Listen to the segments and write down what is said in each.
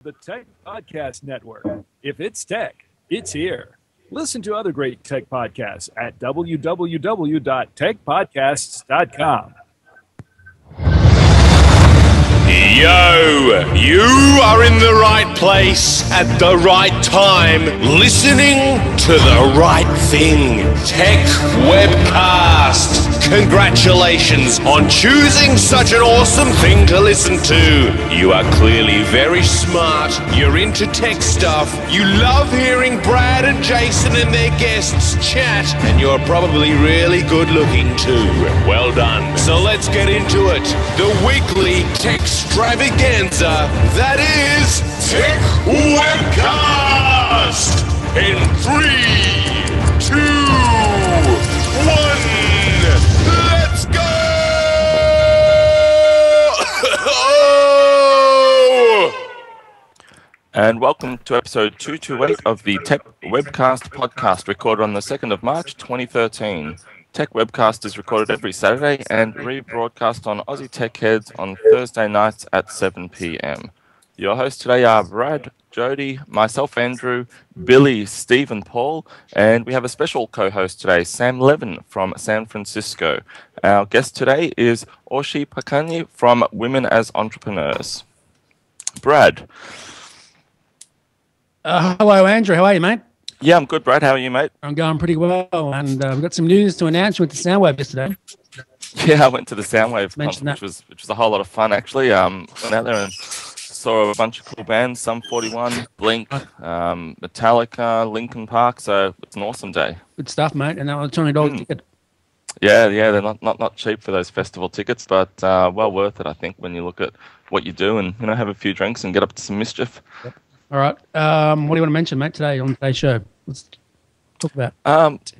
The Tech Podcast Network. If it's tech, it's here. Listen to other great tech podcasts at www.techpodcasts.com. Yo, you are in the right place at the right time, listening to the right thing. Tech Webcast. Congratulations on choosing such an awesome thing to listen to. You are clearly very smart. You're into tech stuff. You love hearing Brad and Jason and their guests chat. And you're probably really good looking too. Well done. So let's get into it. The weekly tech extravaganza that is Tech Webcast. In 3, 2, 1. Let's go! And welcome to episode 228 of the Tech Webcast podcast, recorded on the 2nd of March 2013. Tech Webcast is recorded every Saturday and rebroadcast on Aussie Tech Heads on Thursday nights at 7 p.m. Your hosts today are Brad, Jody, myself, Andrew, Billy, Steve, and Paul, and we have a special co-host today, Sam Levin from San Francisco. Our guest today is Orshi Pakani from Women as Entrepreneurs. Brad. Hello, Andrew. How are you, mate? Yeah, I'm good, Brad. How are you, mate? I'm going pretty well, and we've got some news to announce with the Soundwave yesterday. Yeah, I went to the Soundwave conference, which was a whole lot of fun, actually. Went out there and saw a bunch of cool bands, Sum 41, Blink, Metallica, Linkin Park, so it's an awesome day. Good stuff, mate, and that was $20 ticket. Yeah, they're not cheap for those festival tickets, but well worth it, I think, when you look at what you do and have a few drinks and get up to some mischief. Yep. All right. What do you want to mention, mate, today on today's show? Let's talk about.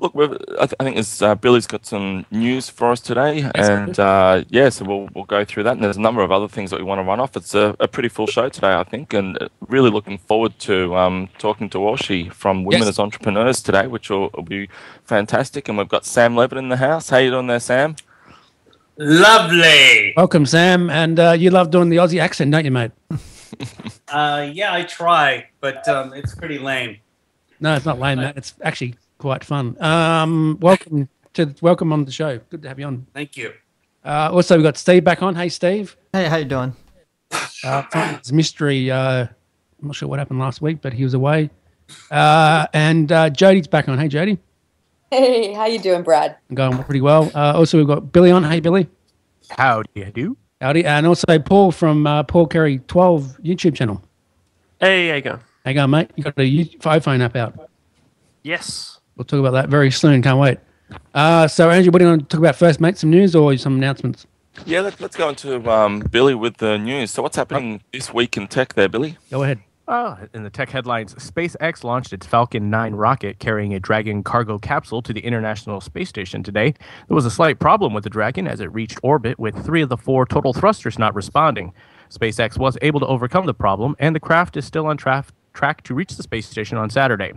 Look, I think Billy's got some news for us today, and so we'll go through that. And there's a number of other things that we want to run off. It's a pretty full show today, I think, and really looking forward to talking to Orshi from Women as Entrepreneurs today, which will be fantastic. And we've got Sam Levin in the house. How you doing there, Sam? Lovely. Welcome, Sam. And you love doing the Aussie accent, don't you, mate? Yeah, I try, but it's pretty lame. No, it's not lame, mate. It's actually quite fun. Welcome on the show. Good to have you on. Thank you. Also, we've got Steve back on. Hey, Steve. Hey, how you doing? It's a mystery. I'm not sure what happened last week, but he was away. And Jody's back on. Hey, Jody. Hey, how you doing, Brad? I'm going pretty well. Also, we've got Billy on. Hey, Billy. Howdy, I do. Howdy. And also Paul from Paul Carey 12 YouTube channel. Hey, how you going? How you going, mate? You got the iPhone app out. Yes. We'll talk about that very soon. Can't wait. So, Andrew, what do you want to talk about first, mate? Some news or some announcements? Yeah, let's go into Billy with the news. So what's happening this week in tech there, Billy? Go ahead. In the tech headlines, SpaceX launched its Falcon 9 rocket carrying a Dragon cargo capsule to the International Space Station today. There was a slight problem with the Dragon as it reached orbit with 3 of the 4 total thrusters not responding. SpaceX was able to overcome the problem, and the craft is still on track to reach the space station on Saturday.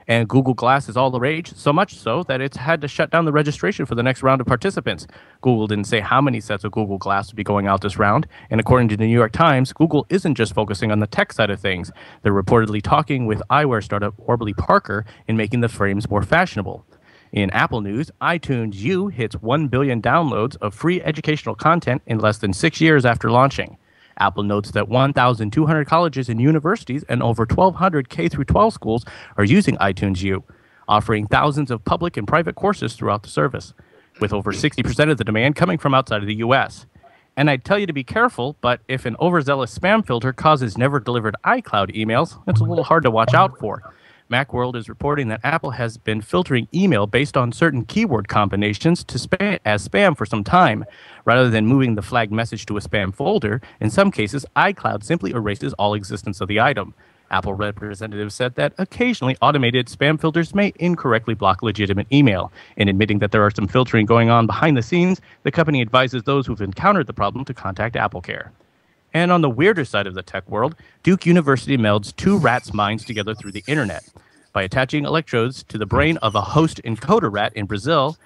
And Google Glass is all the rage, so much so that it's had to shut down the registration for the next round of participants. Google didn't say how many sets of Google Glass would be going out this round, and according to the New York Times, Google isn't just focusing on the tech side of things. They're reportedly talking with eyewear startup Warby Parker in making the frames more fashionable. In Apple news, iTunes U hits 1 billion downloads of free educational content in less than 6 years after launching. Apple notes that 1,200 colleges and universities and over 1,200 K-12 schools are using iTunes U, offering thousands of public and private courses throughout the service, with over 60% of the demand coming from outside of the U.S. And I'd tell you to be careful, but if an overzealous spam filter causes never-delivered iCloud emails, it's a little hard to watch out for. Macworld is reporting that Apple has been filtering email based on certain keyword combinations to spam for some time. Rather than moving the flagged message to a spam folder, in some cases, iCloud simply erases all existence of the item. Apple representatives said that occasionally automated spam filters may incorrectly block legitimate email. In admitting that there are some filtering going on behind the scenes, the company advises those who've encountered the problem to contact AppleCare. And on the weirder side of the tech world, Duke University melds 2 rats' minds together through the internet. By attaching electrodes to the brain of a host encoder rat in Brazil,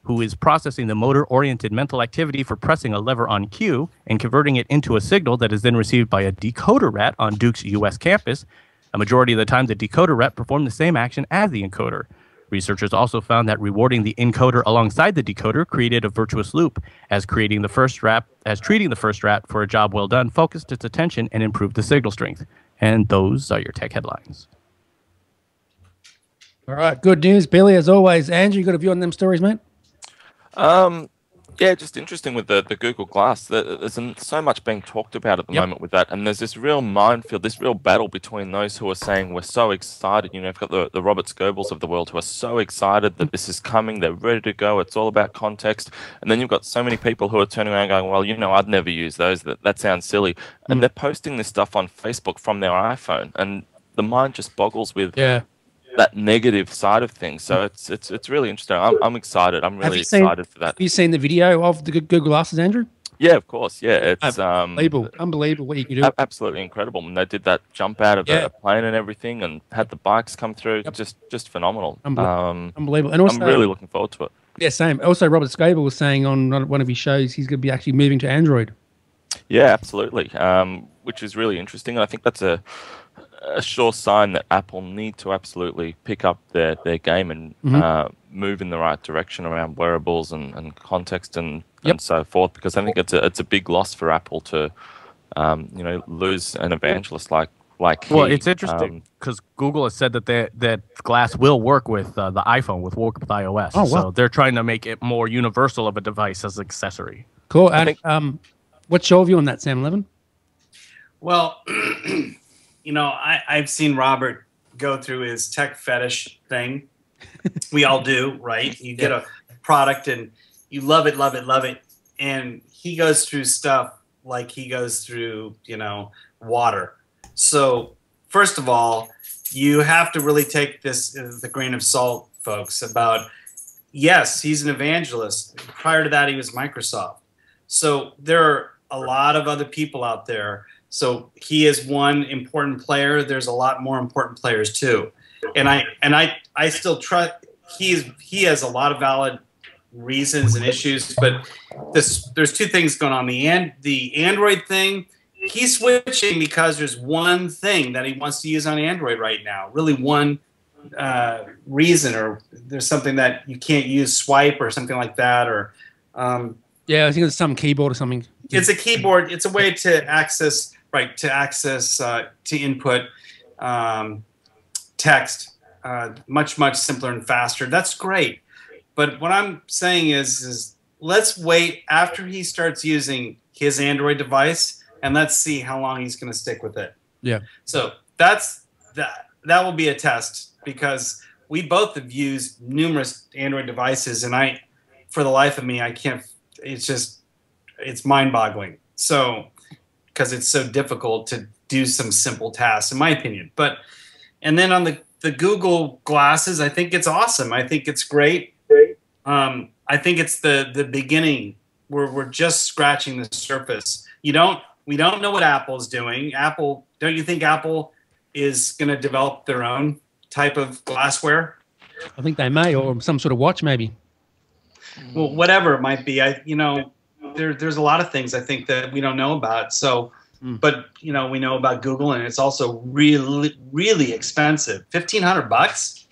who is processing the motor-oriented mental activity for pressing a lever on cue and converting it into a signal that is then received by a decoder rat on Duke's U.S. campus. A majority of the time, the decoder rat performed the same action as the encoder. Researchers also found that rewarding the encoder alongside the decoder created a virtuous loop, as treating the first rat for a job well done focused its attention and improved the signal strength. And those are your tech headlines. All right, good news, Billy, as always. Andrew, you got a view on them stories, mate? Yeah, just interesting with the Google Glass. There's so much being talked about at the moment with that, and there's this real minefield, this real battle between those who are saying we're so excited. You know, you've got the Robert Scobles of the world who are so excited that this is coming, they're ready to go, it's all about context. And then you've got so many people who are turning around going, well, you know, I'd never use those, that sounds silly. And they're posting this stuff on Facebook from their iPhone, and the mind just boggles with that negative side of things. So it's really interesting. I'm excited. I'm really excited for that. Have you seen the video of the Google Glasses, Andrew? Yeah, of course. Yeah, it's unbelievable what you can do. Absolutely incredible. And they did that jump out of a plane and everything, and had the bikes come through. Just phenomenal. Unbelievable. And also, I'm really looking forward to it. Yeah, same. Also, Robert Scoble was saying on one of his shows he's going to be actually moving to Android. Yeah, absolutely. Which is really interesting. And I think that's a sure sign that Apple need to absolutely pick up their game and move in the right direction around wearables and context and so forth, because I think it's a big loss for Apple to lose an evangelist like Well, it's interesting because Google has said that Glass will work with the iPhone, with iOS. Oh, wow. So they're trying to make it more universal of a device as an accessory. Cool. And what's your view on that, Sam Levin? Well, you know, I've seen Robert go through his tech fetish thing. We all do, right? You get a product and you love it, love it, love it. And he goes through stuff like he goes through, you know, water. So first of all, you have to really take this with a grain of salt, folks, about, yes, he's an evangelist. Prior to that, he was Microsoft. So there are a lot of other people out there. So he is one important player. There's a lot more important players too, and I still trust. He has a lot of valid reasons and issues, but there's two things going on. The Android thing, he's switching because there's one thing that he wants to use on Android right now. Really, one reason, or there's something that you can't use swipe or something like that, or yeah, I think it's some keyboard or something. It's a keyboard. It's a way to access. Right, to input text much simpler and faster. That's great. But what I'm saying is let's wait after he starts using his Android device, and let's see how long he's going to stick with it. Yeah. So that will be a test, because we both have used numerous Android devices, and for the life of me, I can't. It's mind-boggling. So. Because it's so difficult to do some simple tasks, in my opinion. And then on the Google Glasses, I think it's awesome. I think it's great. I think it's the beginning. We're just scratching the surface. We don't know what Apple's doing. Don't you think Apple is going to develop their own type of glassware? I think they may, or some sort of watch, maybe. Well, whatever it might be. There's a lot of things I think that we don't know about. So, but we know about Google, and it's also really, really expensive. $1,500.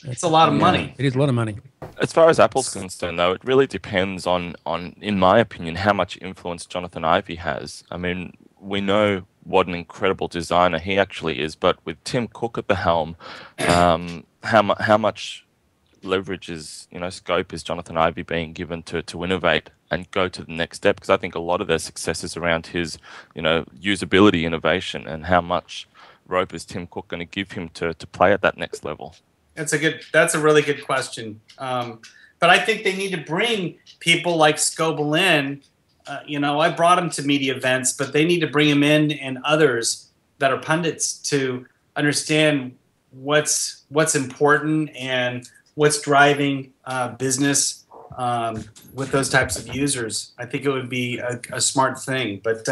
It's a lot of money. It is a lot of money. As far as Apple's concerned, though, it really depends on, in my opinion, how much influence Jonathan Ive has. I mean, we know what an incredible designer he actually is, but with Tim Cook at the helm, how much leverage scope is Jonathan Ive being given to innovate and go to the next step? Because I think a lot of their success is around his, usability innovation, and how much rope is Tim Cook going to give him to play at that next level? That's a really good question. But I think they need to bring people like Scoble in. I brought him to media events, but they need to bring him in, and others that are pundits, to understand what's important and what's driving business with those types of users. I think it would be a smart thing. But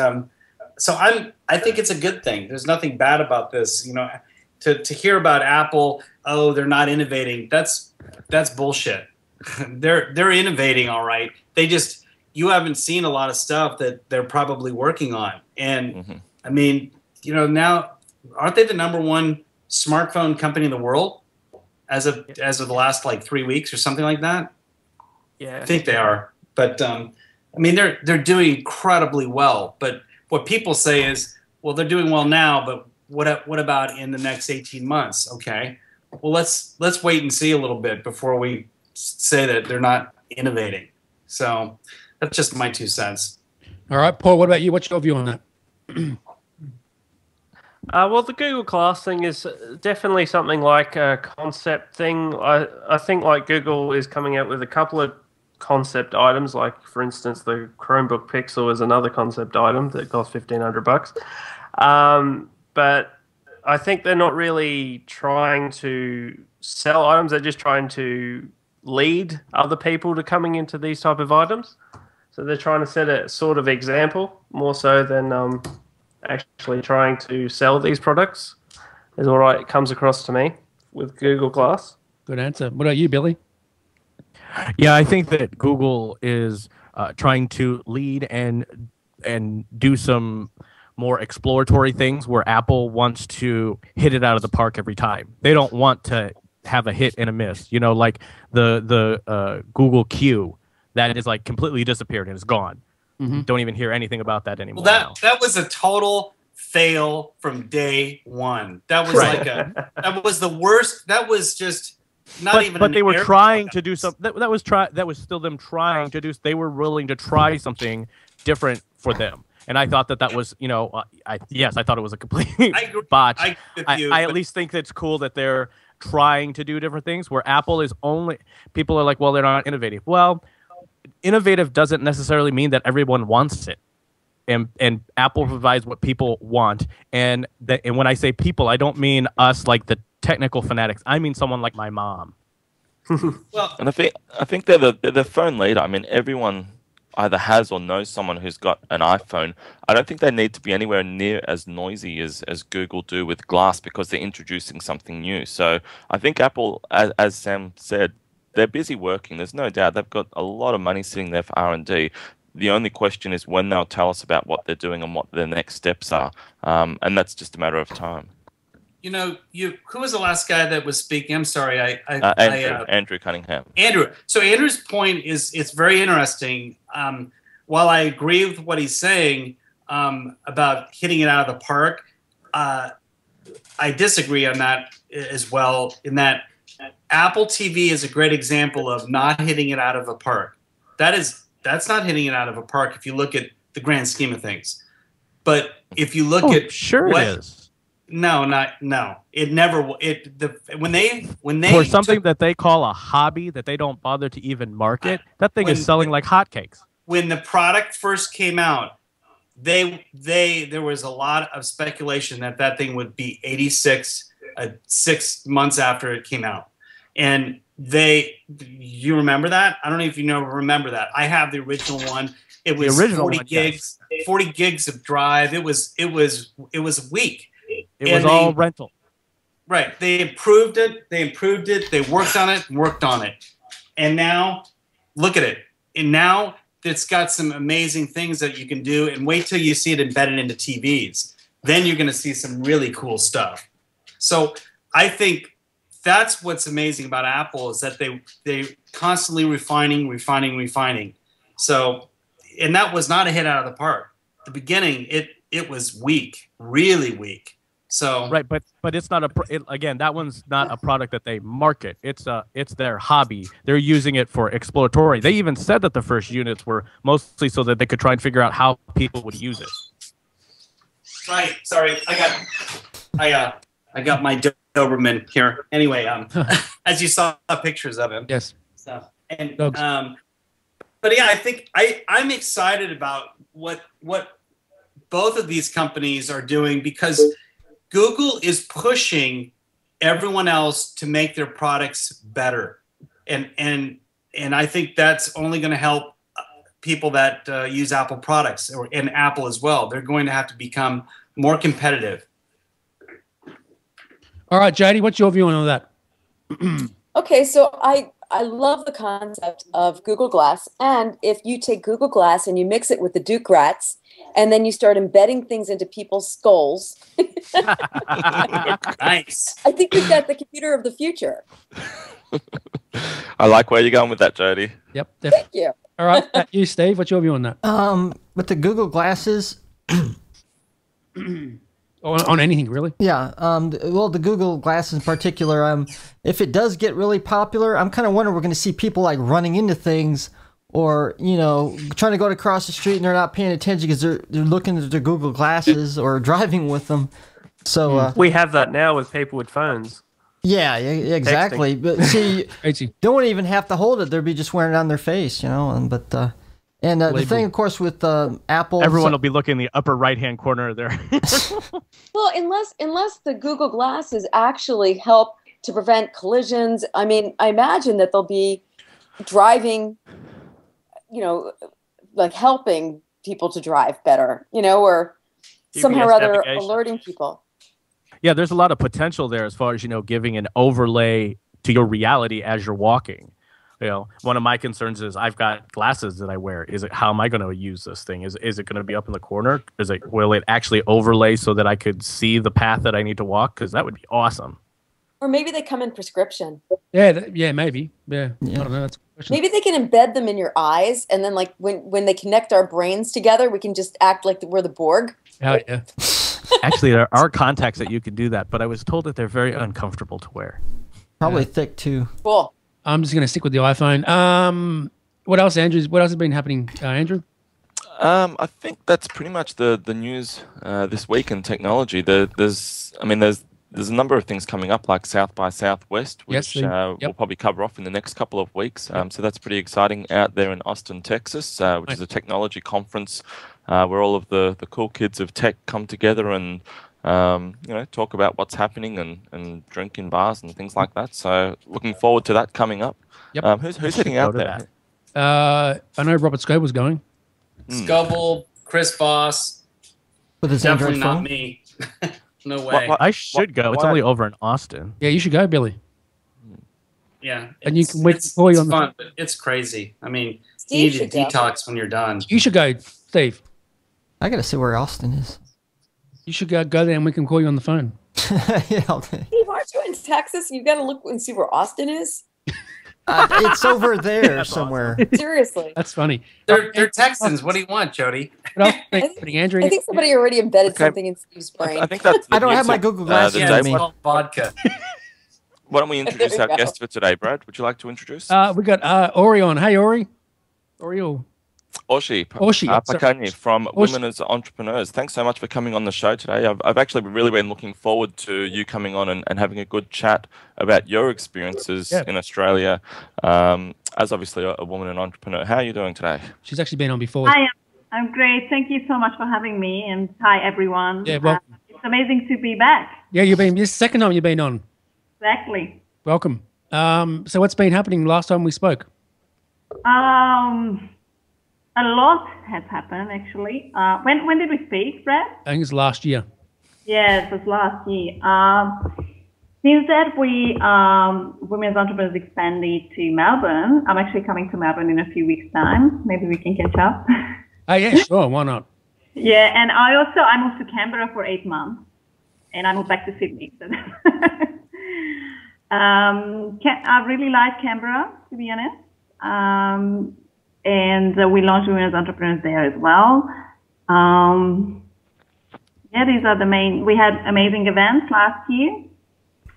so I think it's a good thing. There's nothing bad about this. To hear about Apple, oh, they're not innovating. That's bullshit. they're innovating, all right. You haven't seen a lot of stuff that they're probably working on. And I mean, now aren't they the #1 smartphone company in the world as of the last like 3 weeks or something like that? Yeah, I think they are. But I mean, they're doing incredibly well. But what people say is, well, they're doing well now, but what about in the next 18 months? Okay, well, let's wait and see a little bit before we say that they're not innovating. So that's just my 2 cents. All right, Paul, what about you? What's your view on that? Well, the Google Glass thing is definitely something like a concept thing. I think like Google is coming out with a couple of concept items, like for instance the Chromebook Pixel is another concept item that costs $1,500. But I think they're not really trying to sell items, they're just trying to lead other people to coming into these type of items. So they're trying to set a sort of example more so than actually trying to sell these products, is what it comes across to me with Google Glass. Good answer. What about you, Billy? Yeah, I think that Google is trying to lead and do some more exploratory things where Apple wants to hit it out of the park every time. They don't want to have a hit and a miss. Like the Google Q, that is like completely disappeared and is gone. Don't even hear anything about that anymore. Well, that was a total fail from day one. That was that was the worst. That was just not even. But they were trying to do something. That was still them trying to do. They were willing to try something different for them. And I thought that was, I thought it was a complete botch. I at least think it's cool that they're trying to do different things. Where Apple is people are like, well, they're not innovative. Well, innovative doesn't necessarily mean that everyone wants it. And Apple provides what people want. And when I say people, I don't mean us like the technical fanatics. I mean someone like my mom. Well, and I think they're the phone leader. I mean, everyone either has or knows someone who's got an iPhone. I don't think they need to be anywhere near as noisy as Google do with Glass because they're introducing something new. So I think Apple, as Sam said, they're busy working. There's no doubt they've got a lot of money sitting there for R&D. The only question is when they'll tell us about what they're doing and what their next steps are, and that's just a matter of time. Who was the last guy that was speaking? I'm sorry, Andrew Cunningham. Andrew. So Andrew's point it's very interesting. While I agree with what he's saying about hitting it out of the park, I disagree on that as well. In that Apple TV is a great example of not hitting it out of a park. That's not hitting it out of a park if you look at the grand scheme of things. But if you look at it is. No. It never. When they for something that they call a hobby that they don't bother to even market, that thing is selling like hotcakes. When the product first came out, there was a lot of speculation that thing would be 86 6 months after it came out, and you remember that? I don't know if you remember that. I have the original one. It was 40 gigs, yes. 40 gigs of drive. It was weak. It was all rental. Right. They improved it. They worked on it. And now look at it. And now it's got some amazing things that you can do. And wait till you see it embedded into TVs. Then you're going to see some really cool stuff. So I think that's what's amazing about Apple is that they constantly refining. So, and that was not a hit out of the park. At the beginning, it was weak, really weak. So right, but it's not again. That one's not a product that they market. It's their hobby. They're using it for exploratory. They even said that the first units were mostly so that they could try and figure out how people would use it. Right. Sorry, I got my Doberman here. Anyway, as you saw pictures of him. Yes. So, and but yeah, I think I'm excited about what both of these companies are doing because Google is pushing everyone else to make their products better, and I think that's only going to help people that use Apple products and Apple as well. They're going to have to become more competitive. All right, JD, what's your view on all that? Okay, so I I love the concept of Google Glass. And if you take Google Glass and you mix it with the Duke Rats, and then you start embedding things into people's skulls, Nice. I think we've got the computer of the future. I like where you're going with that, Jody. Yep. Thank you. All right, you, Steve. What's your view on that? With the Google glasses, On anything, really? yeah. Well, the Google glasses in particular, if it does get really popular, I'm kind of wondering we're going to see people like running into things, or trying to go across the street and they're not paying attention because they're looking at their Google glasses or driving with them. So We have that now with people with phones. yeah, exactly. But see, Crazy. don't even have to hold it; they'll be just wearing it on their face, And the thing, of course, with Apple, Everyone will be looking in the upper right-hand corner there. Well, unless the Google glasses actually help to prevent collisions, I mean, I imagine that they'll be driving, like helping people to drive better, or somehow or other navigation. alerting people. Yeah, there's a lot of potential there as far as, giving an overlay to your reality as you're walking. One of my concerns is I've got glasses that I wear. How am I going to use this thing? Is it going to be up in the corner? Will it actually overlay so that I could see the path that I need to walk? Because that would be awesome. Or maybe they come in prescription. Yeah, maybe. Yeah. I don't know. That's a question. Maybe they can embed them in your eyes, and then like when they connect our brains together, we can just act like we're the Borg. Oh, yeah. Actually, there are contacts that you can do that, but I was told that they're very uncomfortable to wear. probably thick too. Cool. I'm just going to stick with the iPhone. What else, Andrew? What else has been happening, Andrew? I think that's pretty much the news this week in technology. There's a number of things coming up, like South by Southwest, which we'll probably cover off in the next couple of weeks. So that's pretty exciting out there in Austin, Texas, which is a technology conference where all of the cool kids of tech come together and talk about what's happening and drink in bars and things like that. So looking forward to that coming up. Yep. Who's heading out there? I know Robert Scoble's going. Scoble, Chris Voss. With his Definitely Android not phone? me. No way. I should go. It's only over in Austin. Yeah, you should go, Billy. Yeah. And you can wait it's for you on the fun, but it's crazy. I mean, you Steve need should to go. detox when you're done. You should go, Steve. I gotta see where Austin is. You should go there and we can call you on the phone. Yeah, Steve, aren't you in Texas? You got to look and see where Austin is. it's over there somewhere. Seriously. That's funny. They're Texans. What do you want, Jody? What else is happening, Andrew? I think somebody already embedded Okay. something in Steve's brain. I think that's. the I don't have my music, Google Glasses the Yeah, with it's me. called vodka. Why don't we introduce There our we go. guest for today, Brad? Would you like to introduce? We got Ori on. Hey, Ori. Ori. Oshi sorry. Pakani from Oshi. Women as Entrepreneurs. Thanks so much for coming on the show today. I've actually really been looking forward to you coming on and having a good chat about your experiences in Australia as obviously a woman and entrepreneur. How are you doing today? She's actually been on before. Hi, I'm great. Thank you so much for having me, and hi everyone. Yeah, well- it's amazing to be back. Yeah, this is the second time you've been on. Exactly. Welcome. So what's been happening last time we spoke? A lot has happened actually. When did we speak, Brad? I think it's last year. Yeah, it was last year. Since that, Women's Entrepreneurs expanded to Melbourne. I'm actually coming to Melbourne in a few weeks' time. Maybe we can catch up. Oh, yeah, sure. Why not? Yeah, and I moved to Canberra for 8 months, and I moved back to Sydney. So I really like Canberra, to be honest. And we launched Women's Entrepreneurs there as well. These are the main. We had amazing events last year,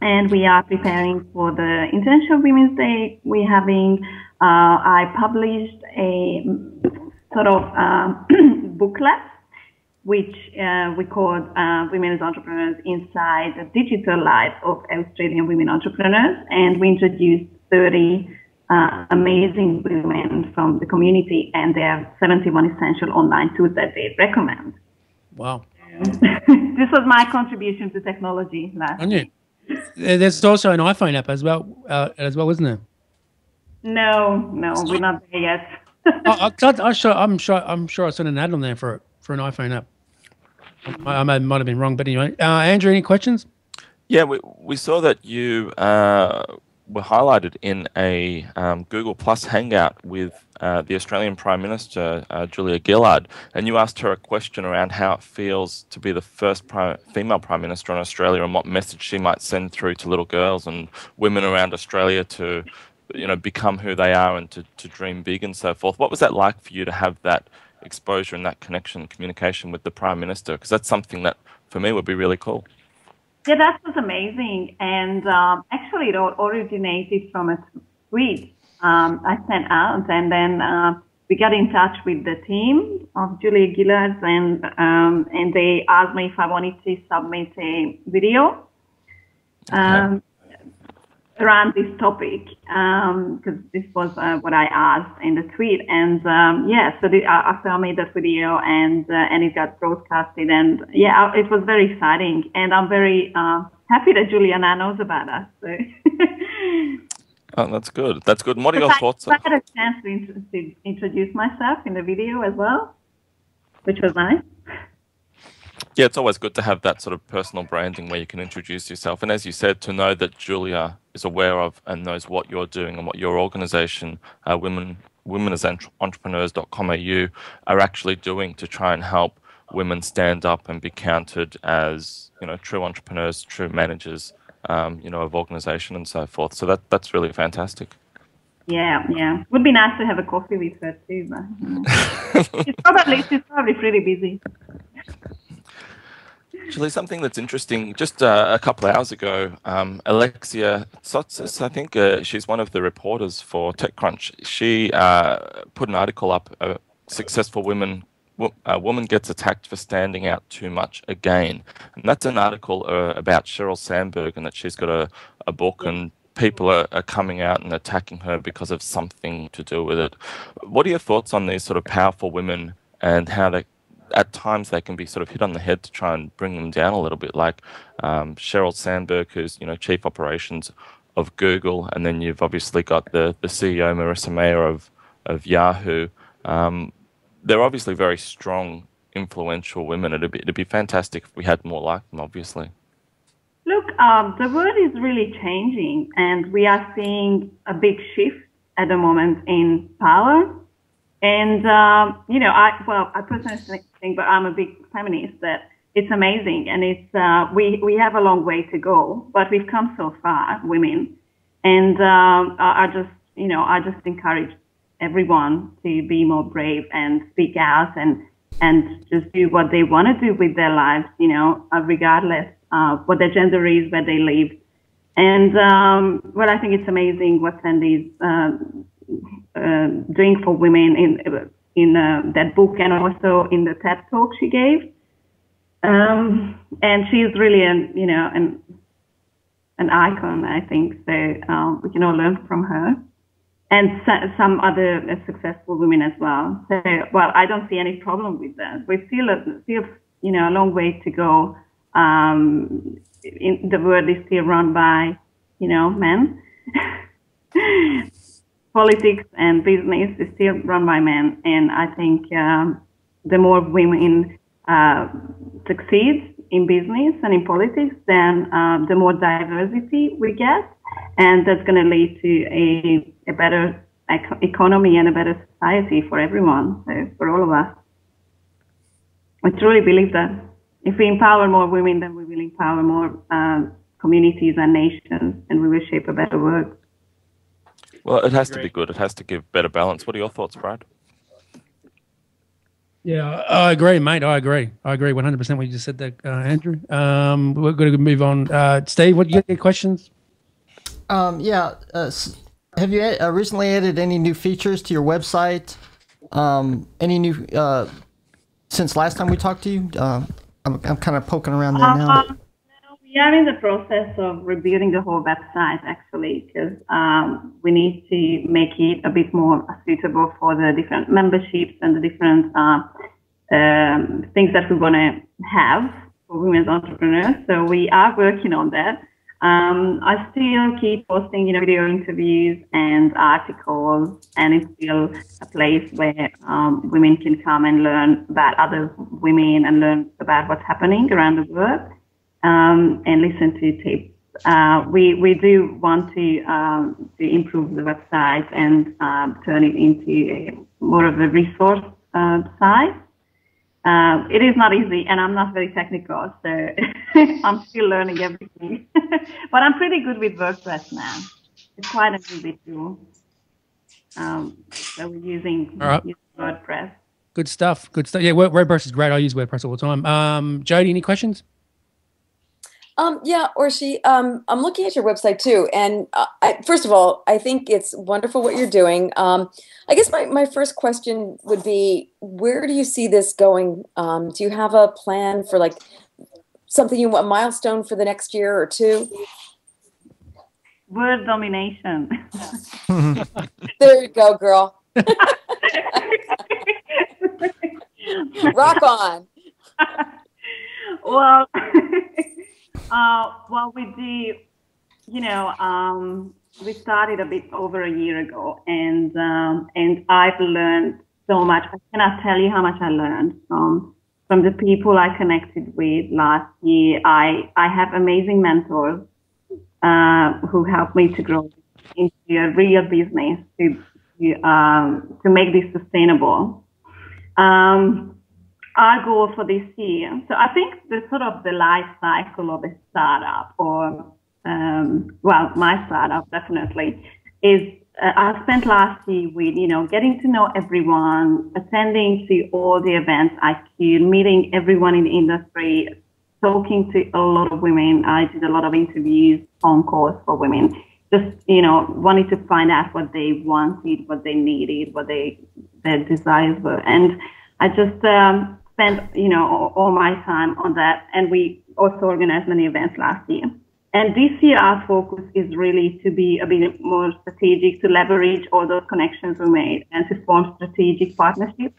and we are preparing for the International Women's Day. We're having. I published a sort of booklet, which we called Women as Entrepreneurs Inside the Digital Life of Australian Women Entrepreneurs, and we introduced 30 amazing women from the community, and there are 71 essential online tools that they recommend. Wow. This was my contribution to technology last year. There's also an iPhone app as well, isn't there? No, we're not there yet. I'm sure I sent an ad on there for an iPhone app. I might have been wrong, but anyway. Andrew, any questions? Yeah, we saw that you were highlighted in a Google Plus Hangout with the Australian Prime Minister, Julia Gillard, and you asked her a question around how it feels to be the first female Prime Minister in Australia and what message she might send through to little girls and women around Australia to, become who they are and to dream big and so forth. What was that like for you to have that exposure and that connection, communication with the Prime Minister? Because that's something that, for me, would be really cool. Yeah, that was amazing. And actually, it all originated from a tweet I sent out. And then we got in touch with the team of Julia Gillard, and they asked me if I wanted to submit a video around this topic, because this was what I asked in the tweet. And so after I made that video and it got broadcasted, and it was very exciting. And I'm very happy that Julia now knows about us. So. Oh, that's good. That's good. And what are your thoughts? I had a chance to introduce myself in the video as well, which was nice. Yeah, it's always good to have that sort of personal branding where you can introduce yourself. And as you said, to know that Julia is aware of and knows what you're doing and what your organisation, womenasentrepreneurs.com.au, are actually doing to try and help women stand up and be counted as, true entrepreneurs, true managers, of organisation and so forth. So that's really fantastic. Yeah. Would be nice to have a coffee with her too, but she's probably pretty busy. Actually, something that's interesting, just a couple of hours ago, Alexia Tsotsis, I think she's one of the reporters for TechCrunch. She put an article up, a successful woman gets attacked for standing out too much again. And that's an article about Sheryl Sandberg, and that she's got a book and people are coming out and attacking her because of something to do with it. What are your thoughts on these sort of powerful women and how at times they can be sort of hit on the head to try and bring them down a little bit, like Sheryl Sandberg, who's chief operations of Google, and then you've obviously got the CEO Marissa Mayer of Yahoo. They're obviously very strong, influential women. It'd be fantastic if we had more like them, obviously. Look, the world is really changing, and we are seeing a big shift at the moment in power. And, I personally think, but I'm a big feminist, that it's amazing. And it's, we have a long way to go, but we've come so far, women. And, I just encourage everyone to be more brave and speak out and just do what they want to do with their lives, regardless of what their gender is, where they live. And, I think it's amazing what Sandy's, doing for women in that book and also in the TED talk she gave. And she's really an icon, I think. So we can all learn from her and some other successful women as well. So, I don't see any problem with that. We still a long way to go. The world is still run by, men. Politics and business is still run by men, and I think the more women succeed in business and in politics, then the more diversity we get, and that's going to lead to a better economy and a better society for everyone, so for all of us. I truly believe that if we empower more women, then we will empower more communities and nations, and we will shape a better world. Well, it has to be good. It has to give better balance. What are your thoughts, Brad? Yeah, I agree, mate. I agree 100% what you just said there, Andrew. We're going to move on. Steve, what do you get questions? Have you recently added any new features to your website? Any new since last time we talked to you? I'm kind of poking around there now. We are in the process of rebuilding the whole website, actually, because we need to make it a bit more suitable for the different memberships and the different things that we want to have for women's entrepreneurs. So we are working on that. I still keep posting, video interviews and articles, and it's still a place where women can come and learn about other women and learn about what's happening around the world. And listen to We do want to improve the website and turn it into more of a resource site. It is not easy, and I'm not very technical, so I'm still learning everything. But I'm pretty good with WordPress now. It's quite an easy tool. So we're using WordPress. Good stuff. Good stuff. Yeah, WordPress is great. I use WordPress all the time. Jody, any questions? Yeah, Orshi, I'm looking at your website too. And first of all, I think it's wonderful what you're doing. I guess my first question would be, where do you see this going? Do you have a plan for like something you want, a milestone for the next year or two? Word domination. There you go, girl. Rock on. Well, well, we do, you know, we started a bit over a year ago, and I've learned so much. I cannot tell you how much I learned from the people I connected with last year. I have amazing mentors who helped me to grow into a real business to make this sustainable. Our goal for this year, so I think the sort of the life cycle of a startup, or well, my startup definitely is. I spent last year with, you know, getting to know everyone, attending to all the events I could, meeting everyone in the industry, talking to a lot of women. I did a lot of interviews, phone calls for women, just, you know, wanting to find out what they wanted, what they needed, what their desires were. And I just spent, you know, all my time on that. And we also organized many events last year. And this year, our focus is really to be a bit more strategic, to leverage all those connections we made and to form strategic partnerships.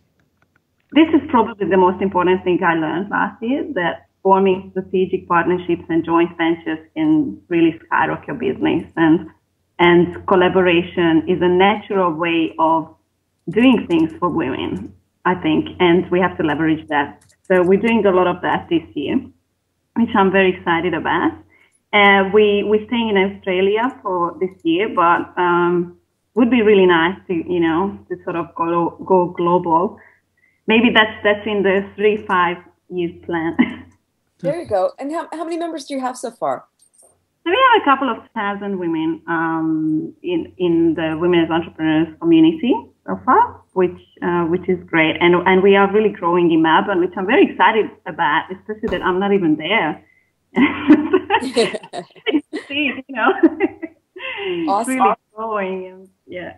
This is probably the most important thing I learned last year, that forming strategic partnerships and joint ventures can really skyrocket your business. And collaboration is a natural way of doing things for women, I think, and we have to leverage that. So we're doing a lot of that this year, which I'm very excited about. We're staying in Australia for this year, but would be really nice to, you know, to sort of go global. Maybe that's in the 3-5 years plan. There you go. And how many members do you have so far? So we have a couple of thousand women in the Women as Entrepreneurs community so far, which is great. And we are really growing in Melbourne, which I'm very excited about, especially that I'm not even there. See, you know, awesome. Really growing, and yeah.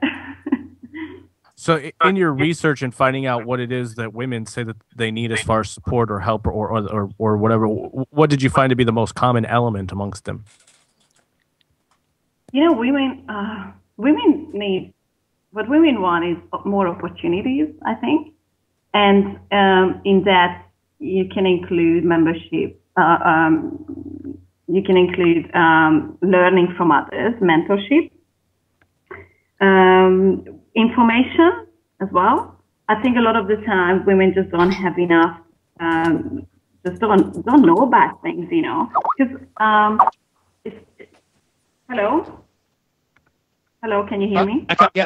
So, in your research and finding out what it is that women say that they need as far as support or help or whatever, what did you find to be the most common element amongst them? You know, women need, what women want is more opportunities, I think, and in that you can include membership. You can include learning from others, mentorship, information as well. I think a lot of the time women just don't have enough, just don't know about things, you know. Because hello, can you hear me? Okay, yeah.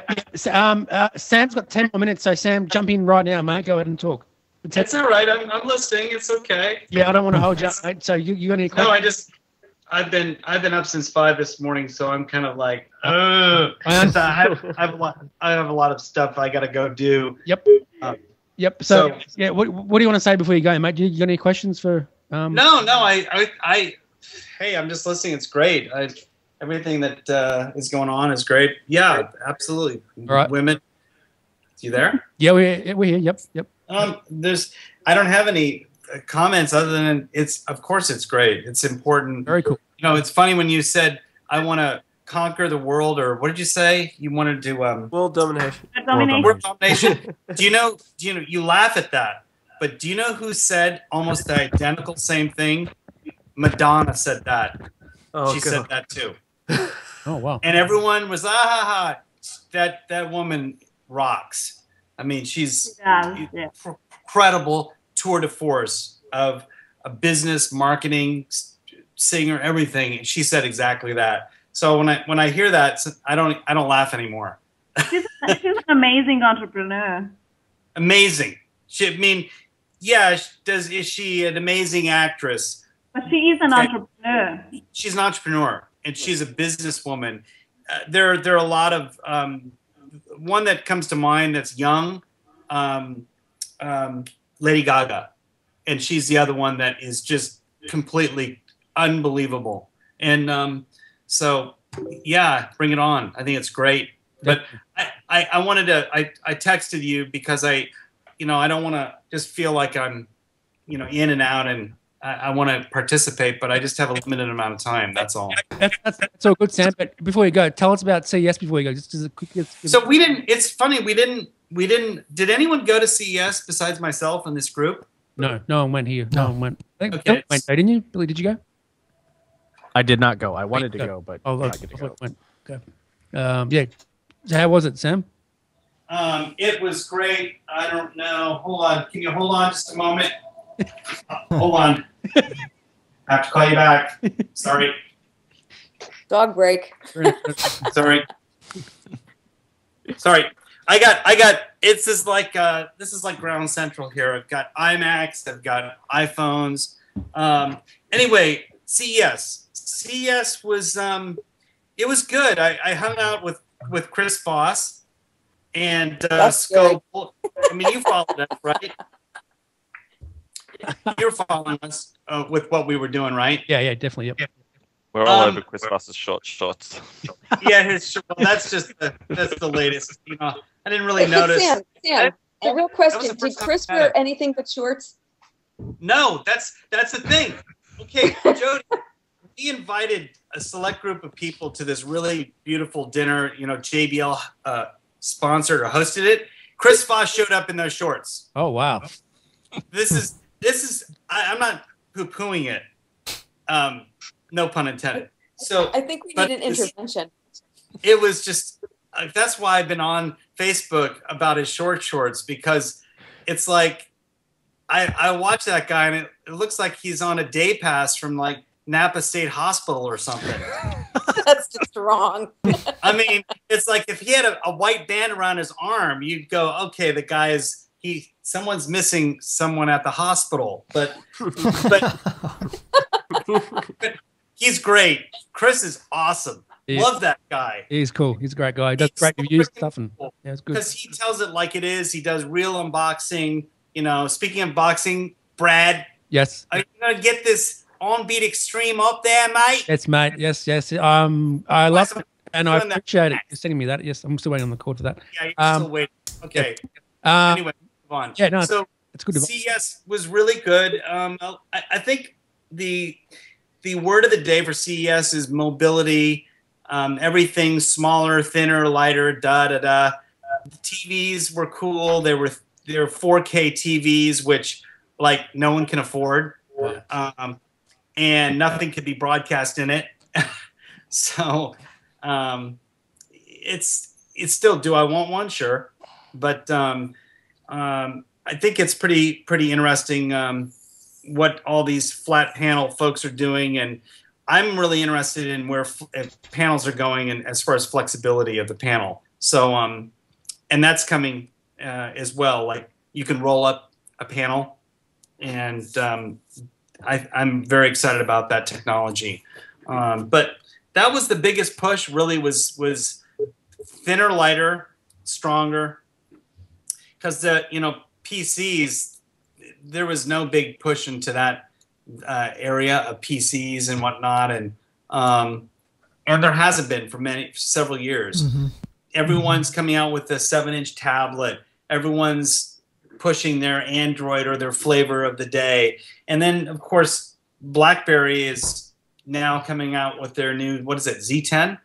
Sam's got 10 more minutes, so Sam, jump in right now, mate. Go ahead and talk. It's all right. I'm listening. It's okay. Yeah, I don't want to hold you up, mate. So you got any questions? No, I've been up since 5 this morning, so I'm kind of like, I have a lot of stuff I got to go do. Yep. Yep. So yeah, what do you want to say before you go, mate? You got any questions for? No. Hey, I'm just listening. It's great. Everything that is going on is great. Yeah, absolutely. All right. Women. You there? Yeah, we're here. Yep. I don't have any comments other than of course it's great. It's important. Very cool. You know, it's funny when you said, I want to conquer the world, or what did you say? You wanted to world domination. World domination. Do you know, you laugh at that, but do you know who said almost the identical same thing? Madonna said that. Oh, she said that too. Oh, wow. And everyone was, that woman rocks. I mean, she's incredible tour de force of a business, marketing, singer, everything. And she said exactly that. So when I hear that, I don't laugh anymore. She's an amazing entrepreneur. Amazing. Is she an amazing actress? But she is an entrepreneur. She's an entrepreneur, and she's a businesswoman. There are a lot of one that comes to mind that's young, Lady Gaga, and she's the other one that is just completely unbelievable. And so, yeah, bring it on. I think it's great. But I wanted to. I texted you because I don't want to just feel like I'm, in and out, and I want to participate, but I just have a limited amount of time. That's all. That's all good, Sam. But before you go, tell us about CES before you go. Just a quick. So we didn't. It's funny. We didn't. Did anyone go to CES besides myself and this group? No one went here. No one went. I think Phil went, didn't you? Billy, did you go? I did not go. I wanted to go, but I didn't get to go. Okay. Yeah. So how was it, Sam? It was great. I don't know. Hold on. Can you hold on just a moment? Hold on. I have to call you back. Sorry. Dog break. Sorry. I got. It's just like this is like Ground Central here. I've got iMacs. I've got iPhones. Anyway, CES. CES was it was good. I hung out with Chris Voss and Scope. I mean, you followed us, right? You're following us with what we were doing, right? Yeah, definitely. Yep. We're all over Chris Voss's shorts. Yeah, that's the latest. I didn't really notice. Sam, the real question: did Chris wear anything but shorts? No, that's the thing. Okay, Jody, we invited a select group of people to this really beautiful dinner. JBL sponsored or hosted it. Chris Voss showed up in those shorts. Oh wow! This is. I'm not poo-pooing it. No pun intended. So I think we need an intervention. It was just that's why I've been on Facebook about his shorts because it's like I watch that guy and it looks like he's on a day pass from like Napa State Hospital or something. That's just wrong. I mean, it's like if he had a white band around his arm, you'd go, okay, the guy is someone's missing someone at the hospital, but he's great. Chris is awesome. Love that guy. He's cool. He's a great guy. He does great reviews and stuff, and yeah, it's good because he tells it like it is. He does real unboxing. Speaking of boxing, Brad. Yes. Are you gonna get this On Beat Extreme up there, mate? Yes, mate. Yes. I love it, and I appreciate it. You're sending me that. Yes, I'm still waiting on the call for that. Yeah, you're still waiting. Okay. Yeah. Anyway, move on. Yeah, no. So it's good. CES was really good. I think the word of the day for CES is mobility. Everything smaller, thinner, lighter. The TVs were cool. They were 4K TVs, which like no one can afford, and nothing could be broadcast in it. So it's still. Do I want one? Sure, but I think it's pretty interesting what all these flat panel folks are doing, and I'm really interested in where panels are going and as far as flexibility of the panel. So and that's coming as well. Like you can roll up a panel, and I'm very excited about that technology. But that was the biggest push. Really was thinner, lighter, stronger. Because the PCs, there was no big push into that area of PCs and whatnot, and there hasn't been for several years. Mm-hmm. Everyone's coming out with a 7-inch tablet. Everyone's pushing their Android or their flavor of the day, and then of course BlackBerry is now coming out with their new Z10,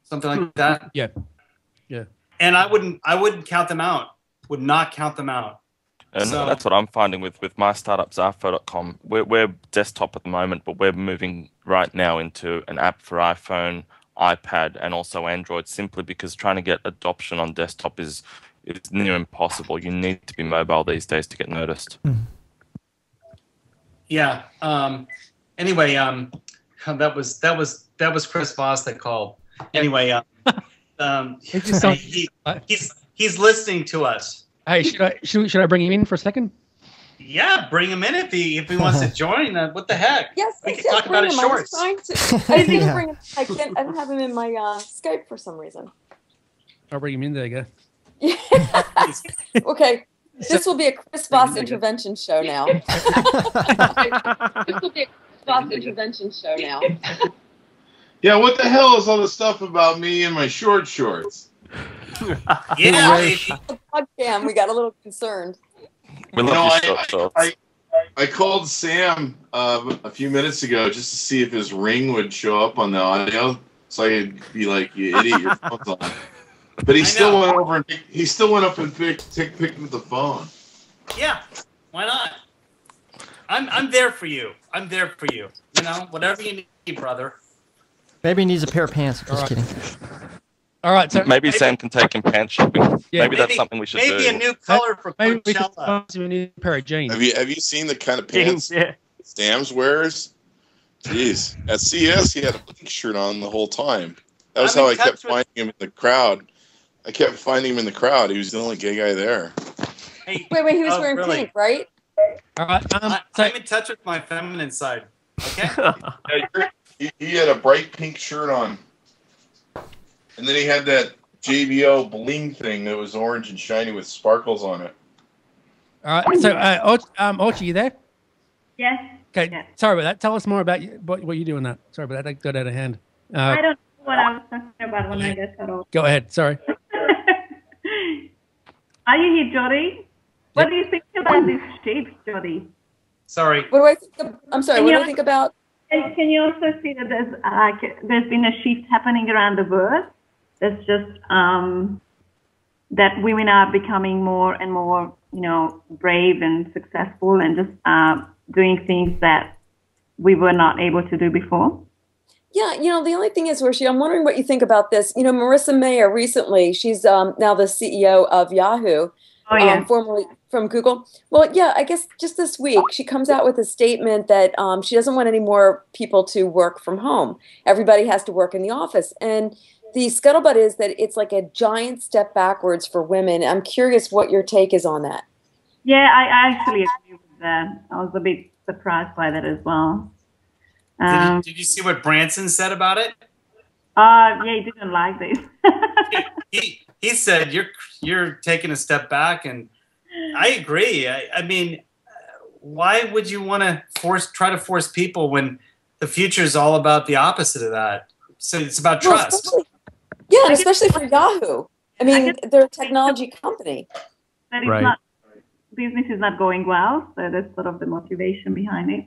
something like that. Yeah. And I wouldn't count them out. Would not count them out. And that's what I'm finding with my startup, Zafo.com. We're desktop at the moment, but we're moving right now into an app for iPhone, iPad, and also Android, simply because trying to get adoption on desktop is near impossible. You need to be mobile these days to get noticed. Yeah. Anyway, that was Chris Voss that called. Anyway, he's listening to us. Hey, should I bring him in for a second? Yeah, bring him in if he wants to join. What the heck? Yes, we can talk about his shorts. I didn't bring him. I don't have him in my Skype for some reason. I'll bring him in there, you go. Okay, this will be a Chris Voss intervention show now. This will be a Chris Voss intervention show now. Yeah, what the hell is all the stuff about me and my shorts? Yeah, Cam, we got a little concerned. We love your shorts. I called Sam a few minutes ago just to see if his ring would show up on the audio, so I could be like, "You idiot, your phone's on." But he still went over and picked up the phone. Yeah, why not? I'm there for you. I'm there for you. You know, whatever you need, brother. Maybe he needs a pair of pants. Just kidding. All right, so maybe Sam can take him pants shopping. Yeah, maybe that's something we should do. Maybe a new color for Coachella. Maybe a new pair of jeans. Have you seen the kind of pants Sam's wears? Jeez, at CES he had a pink shirt on the whole time. That was how I kept finding him in the crowd. He was the only gay guy there. Hey, wait, he was wearing pink, right? All right. I'm in touch with my feminine side. Okay. He had a bright pink shirt on, and then he had that JBO bling thing that was orange and shiny with sparkles on it. All right. So, Archie, you there? Yes. Okay. Yes. Sorry about that. Tell us more about what you do in that. Sorry about that. That got out of hand. I don't know what I was talking about when I got cut off. Go ahead. Sorry. Are you here, Jody? What do you think about these shapes, Jody? Sorry. What do I think? I'm sorry. What do I think about? Can you also see that there's been a shift happening around the world? It's just that women are becoming more and more, brave and successful and just doing things that we were not able to do before. Yeah, the only thing is, Rishi, I'm wondering what you think about this. Marissa Mayer recently, she's now the CEO of Yahoo, formerly from Google. Well, yeah, I guess just this week she comes out with a statement that she doesn't want any more people to work from home. Everybody has to work in the office. And the scuttlebutt is that it's like a giant step backwards for women. I'm curious what your take is on that. Yeah, I actually agree with that. I was a bit surprised by that as well. Did you see what Branson said about it? Yeah, he didn't like this. he said you're taking a step back, and I agree. I mean, why would you want to try to force people when the future is all about the opposite of that? So it's about trust. And especially for Yahoo. I mean, they're a technology company. But it's business is not going well, so that's sort of the motivation behind it.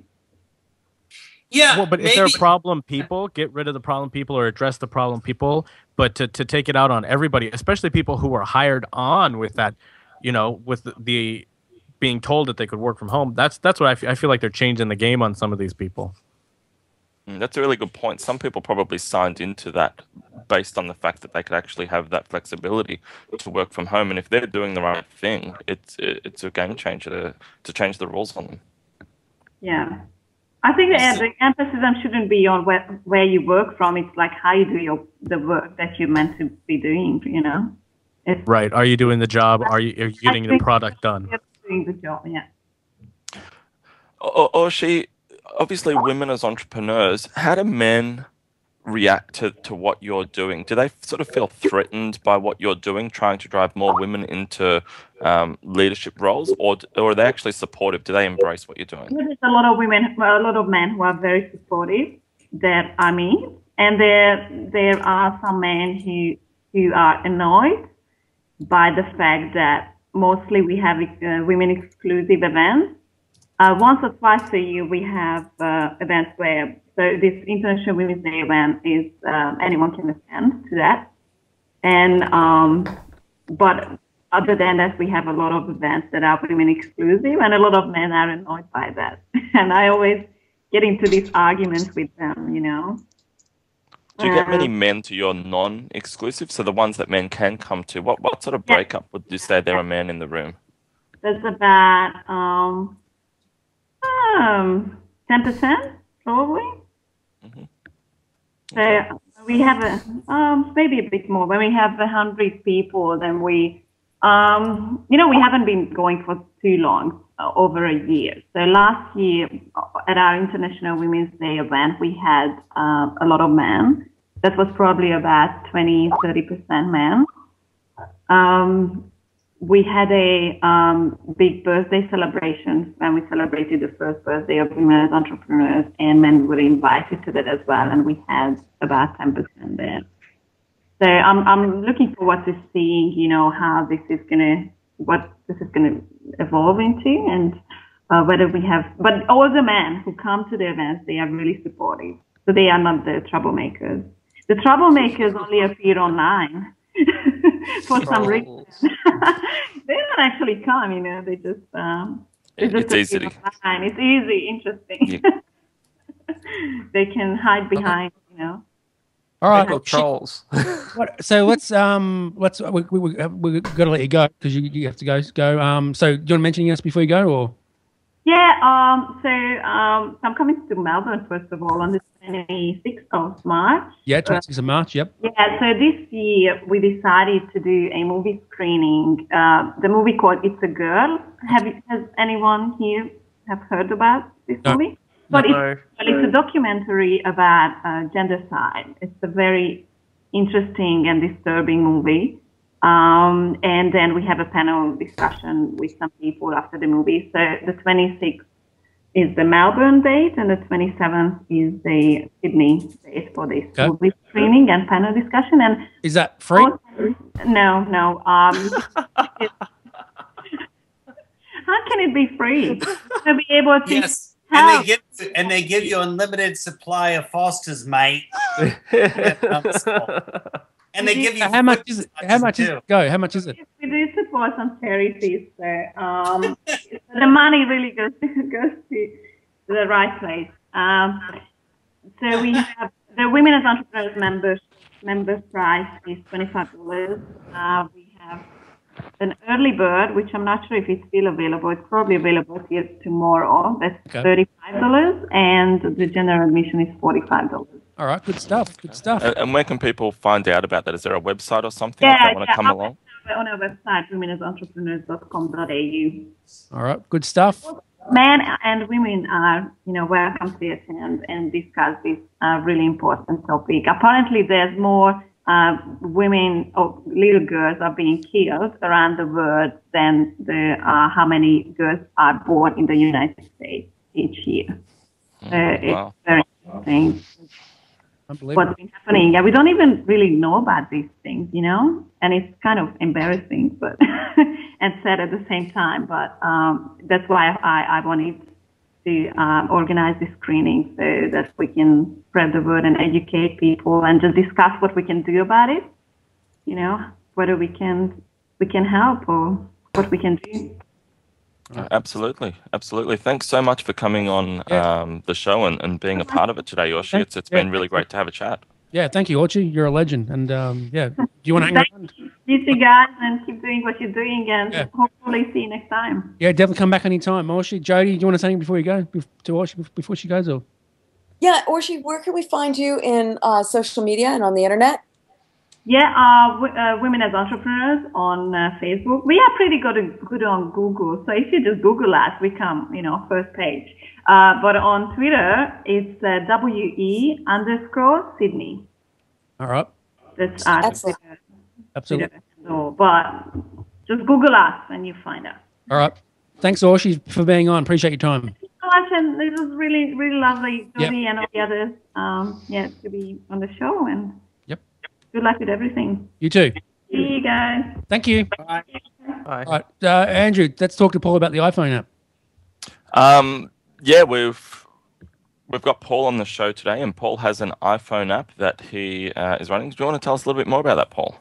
Yeah. Well, but if they're problem people, get rid of the problem people or address the problem people. But to take it out on everybody, especially people who were hired on with that, with the being told that they could work from home. That's what I feel like they're changing the game on some of these people. That's a really good point. Some people probably signed into that based on the fact that they could actually have that flexibility to work from home. And if they're doing the right thing, it's a game changer to change the rules on them. Yeah. I think the emphasis shouldn't be on where you work from. It's like how you do the work that you're meant to be doing, Right. Are you doing the job? Are you getting the product done? You're doing the job, yeah. Obviously, women as entrepreneurs, how do men react to what you're doing? Do they sort of feel threatened by what you're doing, trying to drive more women into leadership roles, or are they actually supportive? Do they embrace what you're doing? There's a lot of men who are very supportive. And there are some men who are annoyed by the fact that mostly we have women exclusive events. Once or twice a year, we have events where, so this International Women's Day event is anyone can attend to that. And but other than that, we have a lot of events that are women exclusive, and a lot of men are annoyed by that. And I always get into these arguments with them, Do you get many men to your non-exclusive, so the ones that men can come to? What sort of breakup would you say there are men in the room? There's about 10%. probably. So we have maybe a bit more. When we have 100 people, then we, we haven't been going for too long, over a year. So last year at our International Women's Day event, we had a lot of men. That was probably about 20-30% men. We had a big birthday celebration when we celebrated the first birthday of women as entrepreneurs, and men were invited to that as well, and we had about 10% there. So I'm looking forward to seeing, how this is gonna evolve into, and whether we have. But all the men who come to the events, they are really supportive. So they are not the troublemakers. The troublemakers only appear online. For some reason, they don't actually come. They just it's easy. Online. It's easy, interesting. Yeah. They can hide behind, All right, trolls. So let's we got to let you go because you have to go. So do you want to mention anything else before you go, or? Yeah. So I'm coming to Melbourne first of all on the 26th of March. Yeah, 26th of March. Yep. Yeah. So this year we decided to do a movie screening. The movie called "It's a Girl." Has anyone here have heard about this movie? But it's a documentary about gendercide. It's a very interesting and disturbing movie. And then we have a panel discussion with some people after the movie. So the 26th is the Melbourne date, and the 27th is the Sydney date for this movie screening and panel discussion. And is that free? No. How can it be free? To be able to. Yes. And they give you unlimited supply of Foster's, mate. And they give you how much is it? How much is it? How much is it? We do support some charities, so the money really goes to the right place. So we have the Women as Entrepreneurs members price is $25. We have an early bird, which I'm not sure if it's still available. It's probably available till tomorrow. That's $35, and the general admission is $45. All right, good stuff. Good stuff. And where can people find out about that? Is there a website or something if they want to come along? On our website, womenasentrepreneurs.com.au. All right, good stuff. Men and women are, welcome to attend and discuss this really important topic. Apparently, there's more women or little girls are being killed around the world than how many girls are born in the United States each year. It's very interesting. What's been happening? Yeah, we don't even really know about these things, and it's kind of embarrassing, but and sad at the same time. But that's why I wanted to organize this screening so that we can spread the word and educate people and just discuss what we can do about it. Whether we can help or what we can do. Absolutely. Thanks so much for coming on the show and being a part of it today, Orshi. It's been really great to have a chat. Yeah, thank you, Orshi. You're a legend. And do you want to hang around? You two guys, and keep doing what you're doing, and hopefully see you next time. Yeah, definitely come back anytime. Orshi, Jody, do you want to say anything before you go to Orshi before she goes? Or yeah, Orshi, where can we find you in social media and on the internet? Yeah, Women as Entrepreneurs on Facebook. We are pretty good on Google. So if you just Google us, we come, first page. But on Twitter, it's WE_Sydney. All right. That's our Excellent. Twitter. Absolutely. So, but just Google us and you find us. All right. Thanks, Orshi, for being on. Appreciate your time. Thank you so much. And it was really, really lovely, Jody and all the others, to be on the show. And good luck with everything. You too. See you guys. Thank you. Bye. All right, Andrew, let's talk to Paul about the iPhone app. Yeah, we've got Paul on the show today, and Paul has an iPhone app that he is running. Do you want to tell us a little bit more about that, Paul?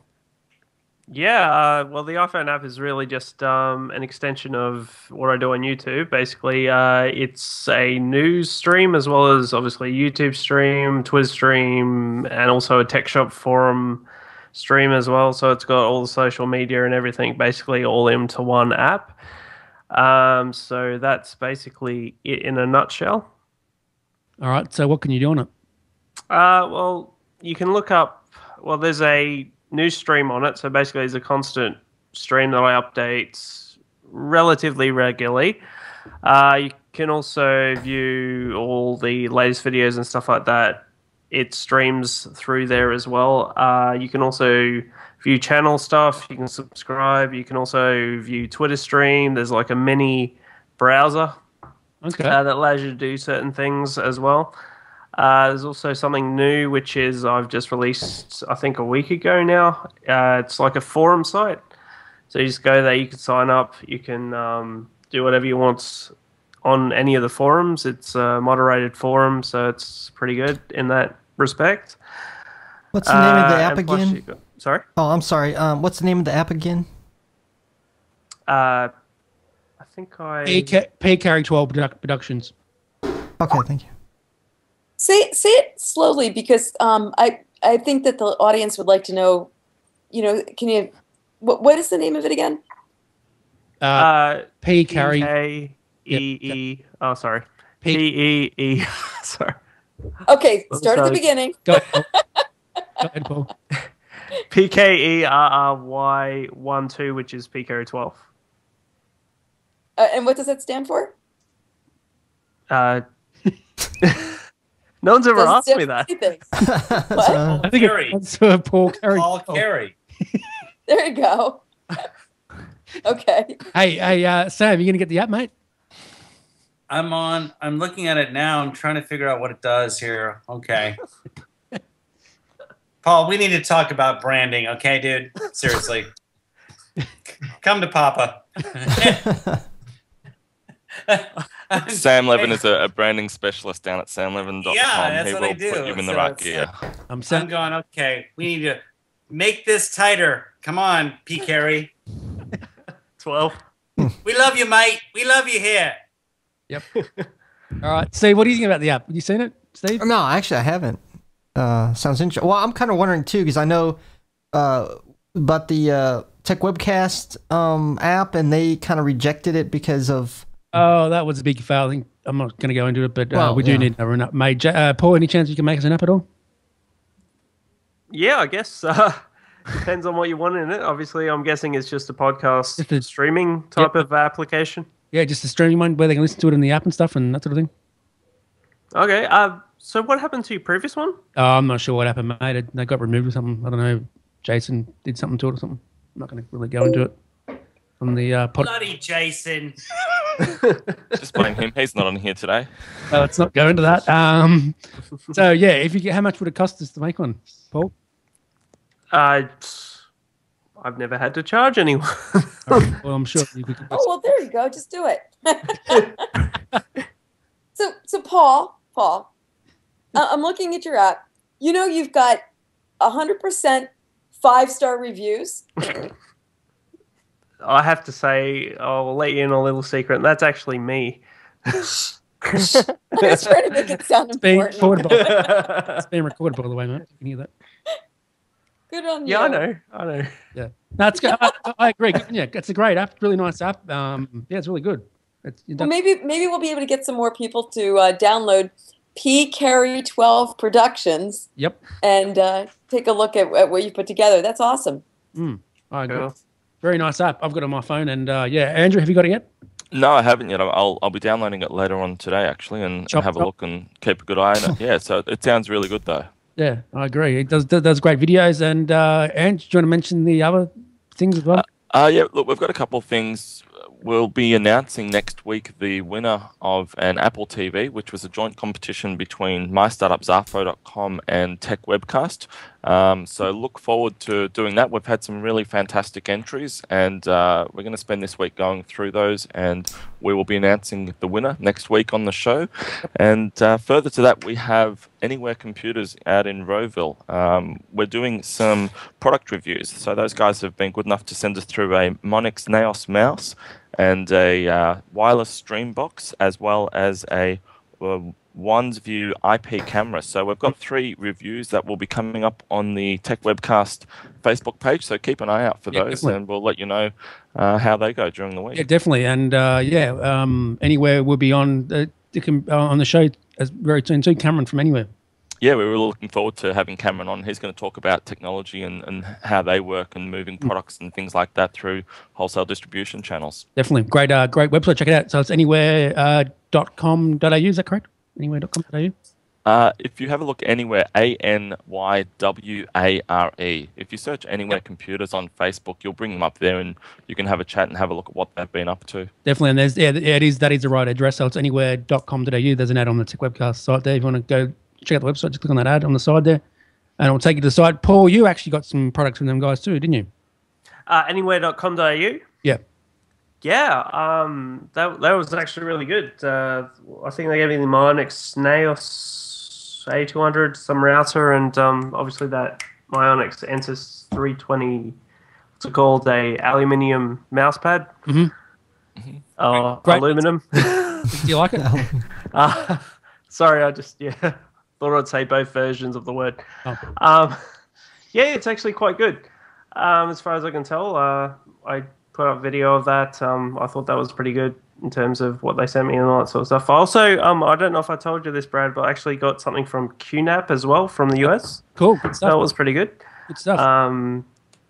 Yeah, well, the iPhone app is really just an extension of what I do on YouTube. Basically, it's a news stream as well as obviously YouTube stream, Twitter stream, and also a Tech Shop forum stream as well. So it's got all the social media and everything basically all into one app. So that's basically it in a nutshell. All right. So what can you do on it? Well, you can look up. Well, there's a news stream on it. So basically, it's a constant stream that I update relatively regularly. You can also view all the latest videos and stuff like that. It streams through there as well. You can also view channel stuff. You can subscribe. You can also view Twitter stream. There's like a mini browser that allows you to do certain things as well. There's also something new, which is I've just released, I think, a week ago now. It's like a forum site. So you just go there. You can sign up. You can do whatever you want on any of the forums. It's a moderated forum, so it's pretty good in that respect. What's the name of the app again? Sorry? Oh, I'm sorry. What's the name of the app again? I think P Carry 12 Productions. Okay, thank you. Say it slowly, because I think that the audience would like to know. Can you? What is the name of it again? P Carry P-K-E-E. Oh, sorry. P-E-E. Sorry. Okay, start at the beginning. Go ahead, Paul. PKERRY12, which is PKERRY12. And what does that stand for? No one's ever asked me that. What? I think it's Paul Carey. Paul Carey. There you go. Okay. Hey, Sam, you gonna get the app, mate? I'm looking at it now. I'm trying to figure out what it does here. Okay. Paul, we need to talk about branding, okay, dude? Seriously. Come to Papa. Sam Levin is a branding specialist down at samlevin.com. Yeah, that's he what will I do. put you in the So right it's gear. I'm going, okay, we need to make this tighter. Come on, P. Carey. 12. We love you, mate. We love you here. Yep. All right. Steve, what do you think about the app? Have you seen it, Steve? No, actually, I haven't. Sounds interesting. Well, I'm kind of wondering too, because I know about the Tech Webcast app, and they kind of rejected it because of. Oh, that was a big fail. I think I'm not going to go into it, but we do need an app made. Paul, any chance you can make us an app at all? Yeah, I guess. Depends on what you want in it. Obviously, I'm guessing it's just a podcast streaming type of application. Yeah, just a streaming one where they can listen to it in the app and stuff and that sort of thing. Okay. So what happened to your previous one? I'm not sure what happened, mate. They got removed or something. I don't know. Jason did something to it or something. I'm not going to really go into it on the podcast. Bloody Jason. Just blame him. He's not on here today. Let's not go into that. So yeah, if you get, how much would it cost us to make one, Paul? I've never had to charge anyone. Well, I'm sure you could. Oh well, there you go. Just do it. So Paul, I'm looking at your app. You know you've got 100% 5-star reviews. I have to say, I'll let you in a little secret. That's actually me. I'm just trying to make it sound important. It's being recorded, by the way, mate. You can hear that. Good on you. Yeah, I know. Yeah, no, it's good. I agree. Yeah, it's a great app. Really nice app. Yeah, it's really good. Well, maybe we'll be able to get some more people to download P. Carey 12 Productions. Yep. And take a look at what you put together. That's awesome. I agree. Cool. Very nice app. I've got it on my phone. And yeah, Andrew, have you got it yet? No, I haven't yet. I'll be downloading it later on today, actually, and have a look and keep a good eye on it. Yeah, so it sounds really good, though. Yeah, I agree. It does great videos. And Andrew, do you want to mention the other things as well? Yeah, look, we've got a couple of things. We'll be announcing next week the winner of an Apple TV, which was a joint competition between MyStartupZafo.com and Tech Webcast. So look forward to doing that. We've had some really fantastic entries, and we're going to spend this week going through those, and we will be announcing the winner next week on the show. And further to that, we have Anywhere Computers out in Rowville. We're doing some product reviews. So those guys have been good enough to send us through a Monix Naos mouse and a wireless stream box, as well as a OneView IP camera. So we've got 3 reviews that will be coming up on the Tech Webcast Facebook page. So keep an eye out for those, definitely. And we'll let you know how they go during the week. Yeah, definitely. And Anywhere will be on on the show as very soon too. Cameron from Anywhere. Yeah, we were looking forward to having Cameron on. He's going to talk about technology and how they work and moving products and things like that through wholesale distribution channels. Definitely. Great website. Check it out. So it's anywhere.com.au. Is that correct? Anywhere.com.au? If you have a look anywhere, ANYWARE. If you search Anywhere Computers on Facebook, you'll bring them up there and you can have a chat and have a look at what they've been up to. Definitely. And that is the right address. So it's anywhere.com.au. There's an ad on the Tech Webcast site there. If you want to go check out the website, just click on that ad on the side there and it'll take you to the site. Paul, you actually got some products from them guys too, didn't you? Anywhere.com.au? Yeah. Yeah, that was actually really good. I think they gave me the Myonix Naos A200, some router, and obviously that Myonix Entus 320, what's it called, a aluminium mouse pad. Mm-hmm. Aluminum. Do you like it? Sorry, I just, thought I'd say both versions of the word. Oh. Yeah, it's actually quite good. As far as I can tell, I put up video of that. I thought that was pretty good in terms of what they sent me and all that sort of stuff. Also, I don't know if I told you this, Brad, but I actually got something from QNAP as well from the US. Cool. Good stuff. That was pretty good. Good stuff.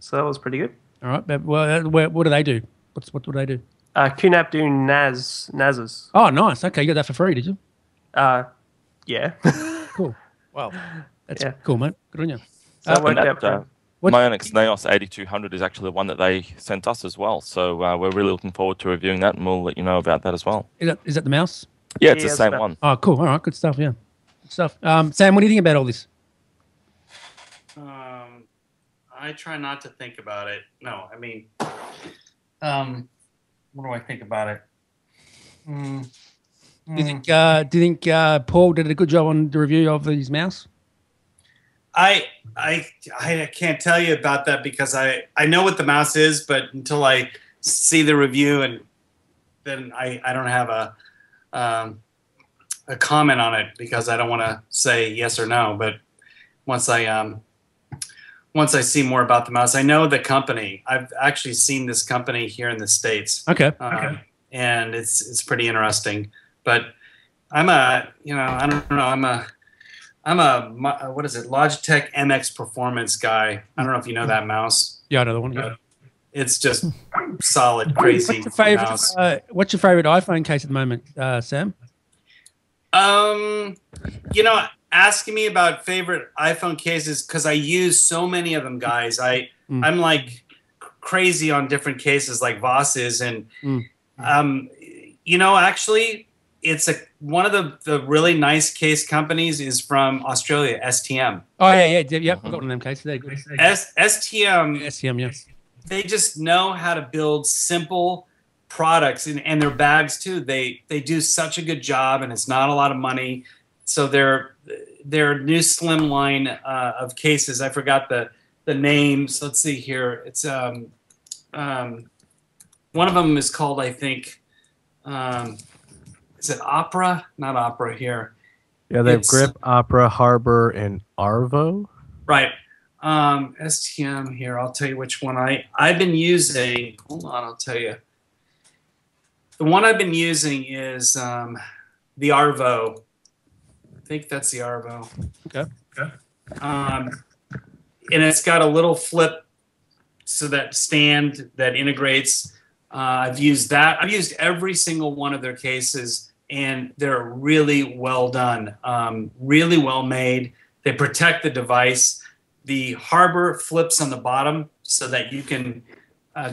So that was pretty good. All right. But, what do they do? What do they do? QNAP do NASs. Oh, nice. Okay, you got that for free, did you? Yeah. Cool. Wow. That's cool, mate. Good on you. So it worked out. Myonix Naos 8200 is actually the one that they sent us as well. So we're really looking forward to reviewing that, and we'll let you know about that as well. Is that the mouse? Yeah, it's the same one. Oh, cool. All right, good stuff. Yeah, good stuff. Sam, what do you think about all this? I try not to think about it. No, I mean, what do I think about it? Do you think Paul did a good job on the review of his mouse? I can't tell you about that because I know what the mouse is, but until I see the review, and then I don't have a comment on it because I don't want to say yes or no. But once I see more about the mouse, I know the company. I've actually seen this company here in the States. Okay. And it's pretty interesting. But I'm a what is it? Logitech MX Performance guy. I don't know if you know that mouse. Yeah, another one. Yeah. It's just solid, crazy. What's your favorite iPhone case at the moment, Sam? Asking me about favorite iPhone cases because I use so many of them, guys. I'm like crazy on different cases, like Voss is, and actually. It's one of the really nice case companies is from Australia, STM. Oh yeah. I've got one of them cases. They're good. STM, yes. They just know how to build simple products and their bags too. They do such a good job, and it's not a lot of money. So their new slim line of cases. I forgot the names. Let's see here. It's one of them is called, I think. Is it Opera? Not Opera here. Yeah, they have Grip, Opera, Harbor, and Arvo. Right. STM here. I'll tell you which one I've been using. Hold on, I'll tell you. The one I've been using is the Arvo. I think that's the Arvo. Okay. And it's got a little flip, so that stand that integrates. I've used that. I've used every single one of their cases. And they're really well done, really well made. They protect the device. The Harbor flips on the bottom so that you can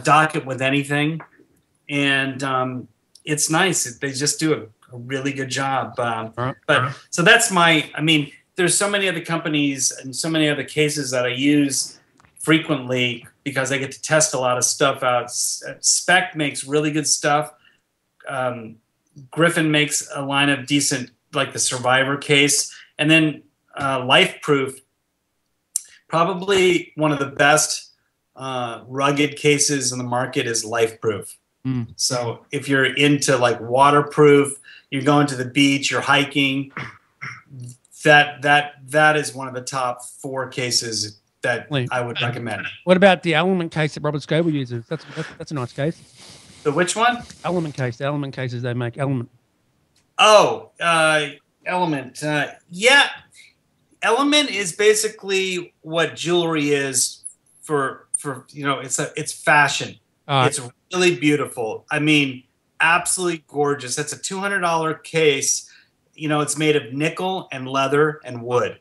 dock it with anything. And it's nice. They just do a really good job. So that's there's so many other companies and so many other cases that I use frequently because I get to test a lot of stuff out. Spec makes really good stuff. Griffin makes a line of decent, like the Survivor case, and then LifeProof, probably one of the best rugged cases in the market is LifeProof. So if you're into like waterproof, you're going to the beach, you're hiking, that is one of the top 4 cases that I would recommend. What about the Element case that Robert Scoble uses? That's a nice case. The which one? Element case. The Element cases they make. Element. Oh, Element. Yeah. Element is basically what jewelry is for it's fashion. It's really beautiful. I mean, absolutely gorgeous. That's a $200 case. It's made of nickel and leather and wood.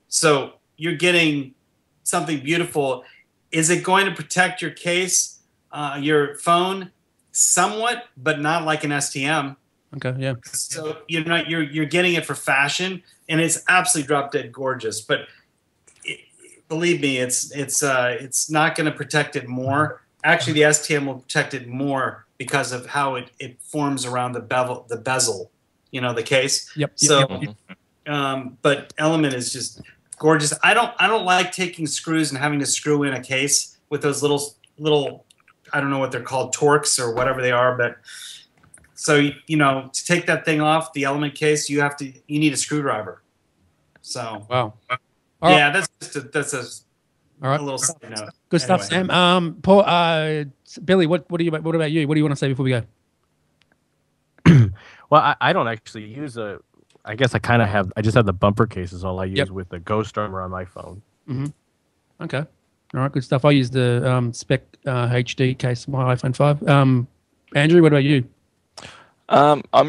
So you're getting something beautiful. Is it going to protect your case, your phone? Somewhat, but not like an STM. Okay, yeah. So you're getting it for fashion, and it's absolutely drop dead gorgeous. But believe me, it's not going to protect it more. Actually, the STM will protect it more because of how it forms around the bezel, the case. Yep. So, but Element is just gorgeous. I don't like taking screws and having to screw in a case with those little I don't know what they're called, Torx or whatever they are, but so to take that thing off the Element case, you need a screwdriver. So wow, yeah, that's a all right. little side note. Good stuff, Sam. Paul, Billy, what about you? What do you want to say before we go? Well, I don't actually use I guess I just have the bumper case is all I use with the Ghost Armor on my phone. Mm-hmm. Okay. All right, good stuff. I use the Spec HD case on my iPhone 5. Andrew, what about you? What am I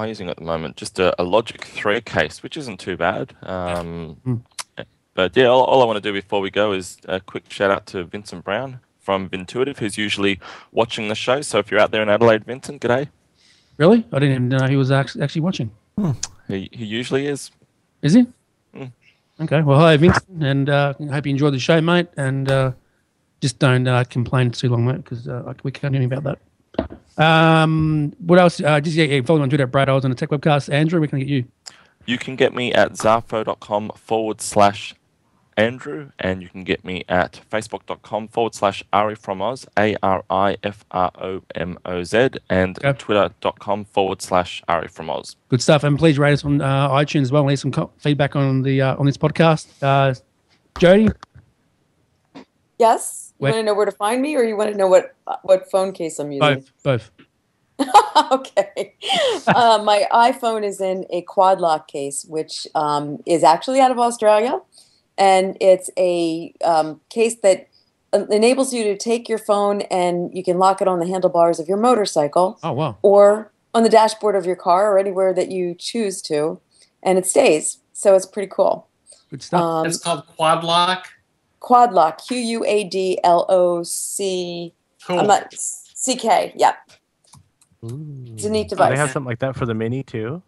using at the moment? Just a Logic 3 case, which isn't too bad. But yeah, all I want to do before we go is a quick shout out to Vincent Brown from Vintuitive, who's usually watching the show. So if you're out there in Adelaide, Vincent, g'day. Really? I didn't even know he was actually watching. He usually is. Is he? Okay. Well, hi, Vincent, and hope you enjoyed the show, mate. And just don't complain too long, mate, because we can't do anything about that. What else? Just follow me on Twitter at Brad Oz on the Tech Webcast. Andrew, where can I get you? You can get me at zarfo.com/Andrew, and you can get me at facebook.com/Ari from Oz, ARIFROMOZ, and twitter.com/Ari from Oz. Good stuff. And please rate us on iTunes as well and leave some feedback on the on this podcast. Jody? Yes? You want to know where to find me, or you want to know what phone case I'm using? Both. Okay. My iPhone is in a quad lock case, which is actually out of Australia. And it's a case that enables you to take your phone and you can lock it on the handlebars of your motorcycle. Oh, wow. Or on the dashboard of your car or anywhere that you choose to. And it stays. So it's pretty cool. Good stuff. It's called Quad Lock? Quad Lock. QUADLOC. Cool. I'm not, CK. Yep. Ooh. It's a neat device. They have something like that for the Mini too?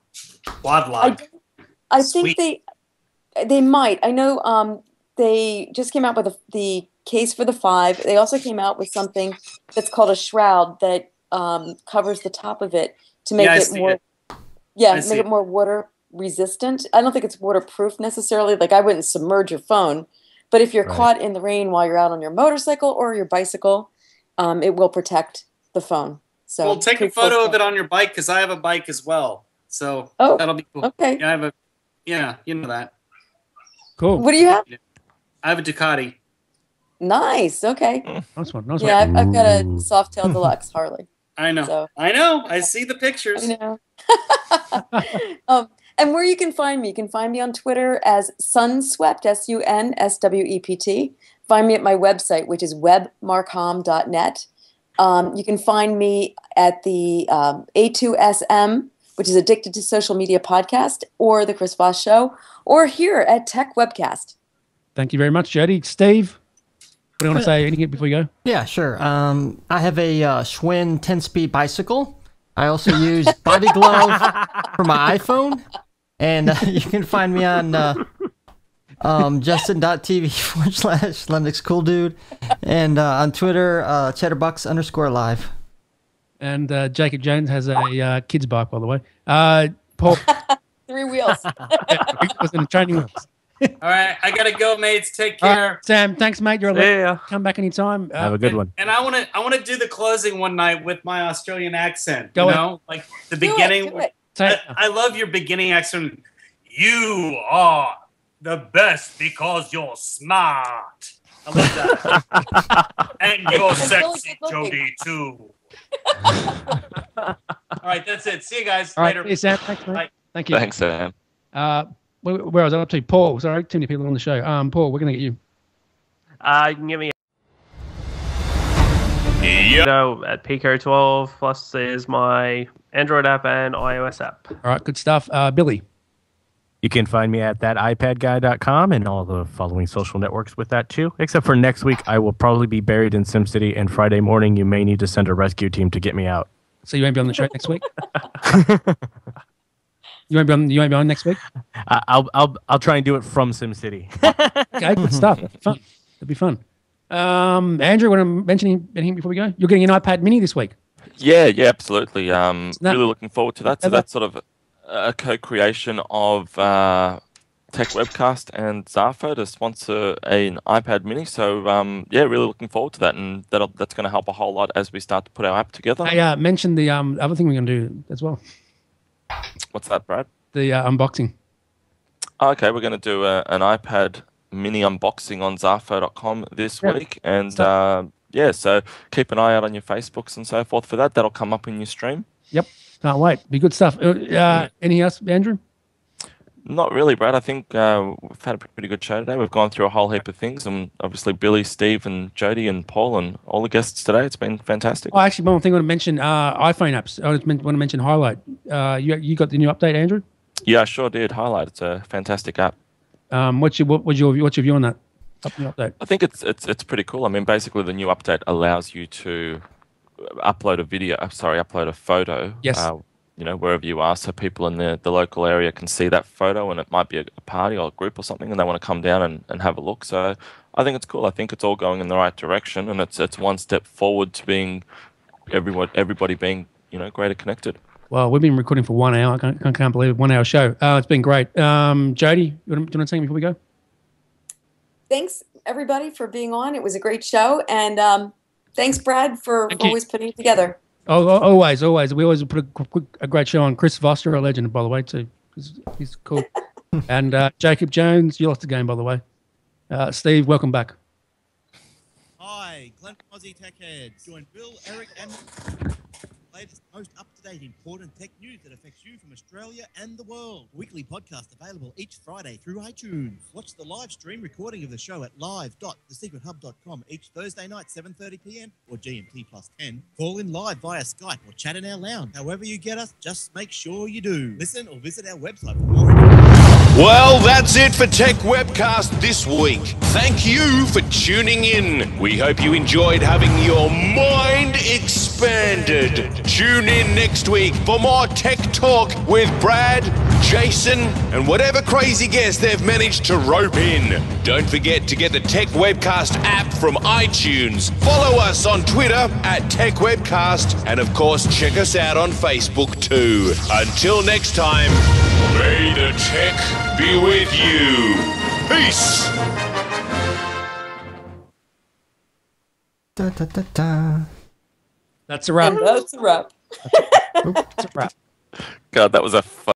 Quad Lock. I think they might. I know they just came out with the case for the 5. They also came out with something that's called a shroud that covers the top of it to make it more make it more water resistant. I don't think it's waterproof necessarily. Like I wouldn't submerge your phone, but if you're caught in the rain while you're out on your motorcycle or your bicycle, it will protect the phone. So well, take a photo of it on your bike because I have a bike as well. So that'll be cool. Okay. Yeah, you know that. Cool. What do you have? I have a Ducati. Nice. Okay. Nice one. Yeah, I've got a Softail Deluxe Harley. I know. So. I see the pictures. I know. And where you can find me on Twitter as Sunswept, SUNSWEPT. Find me at my website, which is webmarkham.net. You can find me at the A2SM, which is Addicted to Social Media podcast, or the Chris Voss Show, or here at Tech Webcast. Thank you very much, Jody. Steve, what do you want to say? Anything before you go? Yeah, sure. I have a Schwinn 10-speed bicycle. I also use Body Glove for my iPhone. And you can find me on Justin.tv/LinuxCoolDude and on Twitter, Chatterbox_live. And Jacob Jones has a kid's bike, by the way. Paul. 3 wheels. He was in training wheels. All right, I gotta go, mates. Take care. Sam, thanks, mate. You're allowed. Come back anytime. Have a good one. And I want to do the closing one night with my Australian accent. Go ahead. Like the beginning. Do it. I love your beginning accent. You are the best because you're smart. I love that. And you're sexy, Jody, too. All right, that's it. See you guys later. Right, Sam. Thanks, mate. Bye. Thank you. Thanks, Sam. Where was I up to? Paul. Sorry, too many people on the show. Paul, we're going to get you. You can give me at Pico 12. Plus, there's my Android app and iOS app. All right, good stuff. Billy. You can find me at thatipadguy.com and all the following social networks with that too. Except for next week, I will probably be buried in SimCity, and Friday morning, you may need to send a rescue team to get me out. So you won't be on the show next week? You won't be on next week? I'll try and do it from SimCity. Okay, good stuff. That'd be fun. Andrew, want to mention anything before we go? You're getting an iPad Mini this week. Yeah, really looking forward to that. So that's sort of a co-creation of Tech Webcast and Zafo to sponsor an iPad Mini. So really looking forward to that, and that's going to help a whole lot as we start to put our app together. I mentioned the other thing we're going to do as well. What's that, Brad? The unboxing. Okay, we're going to do an iPad Mini unboxing on Zafo.com this week, and so keep an eye out on your Facebooks and so forth for that. That'll come up in your stream. Yep, can't wait. Be good stuff. Anything else, Andrew? Not really, Brad. I think we've had a pretty good show today. We've gone through a whole heap of things, and obviously Billy, Steve, and Jody, and Paul, and all the guests today. It's been fantastic. Oh, actually, one thing I want to mention: iPhone apps. I want to mention Highlight. You got the new update, Andrew? Yeah, I sure did. Highlight. It's a fantastic app. What's your view on that update? I think it's pretty cool. I mean, basically, the new update allows you to upload a photo. Yes. Wherever you are, so people in the local area can see that photo, and it might be a party or a group or something, and they want to come down and have a look. So I think it's cool. I think it's all going in the right direction, and it's one step forward to being everybody being greater connected. Well, we've been recording for 1 hour. I can't believe it. 1 hour show. It's been great. Jody, you want to say something before we go? Thanks, everybody, for being on. It was a great show. And thanks, Brad, for always putting it together. Oh, always. We always put a great show on. Chris Foster, a legend, by the way, too. He's cool. And Jacob Jones, you lost the game, by the way. Steve, welcome back. Hi, Glenn Aussie Tech Heads. Join Bill, Eric, and latest, most up-to-date important tech news that affects you from Australia and the world. Weekly podcast available each Friday through iTunes. Watch the live stream recording of the show at live.thesecrethub.com each Thursday night, 7:30 p.m. or GMT +10. Call in live via Skype or chat in our lounge. However you get us, just make sure you do. Listen or visit our website for more information. Well, that's it for Tech Webcast this week. Thank you for tuning in. We hope you enjoyed having your mind expanded. Tune in next week for more tech talk with Brad, Jason, and whatever crazy guest they've managed to rope in. Don't forget to get the Tech Webcast app from iTunes. Follow us on Twitter at Tech Webcast, and of course check us out on Facebook too. Until next time, may the tech be with you. Peace. Da, da, da, da. That's a wrap. That's a wrap. That's a wrap. God, that was a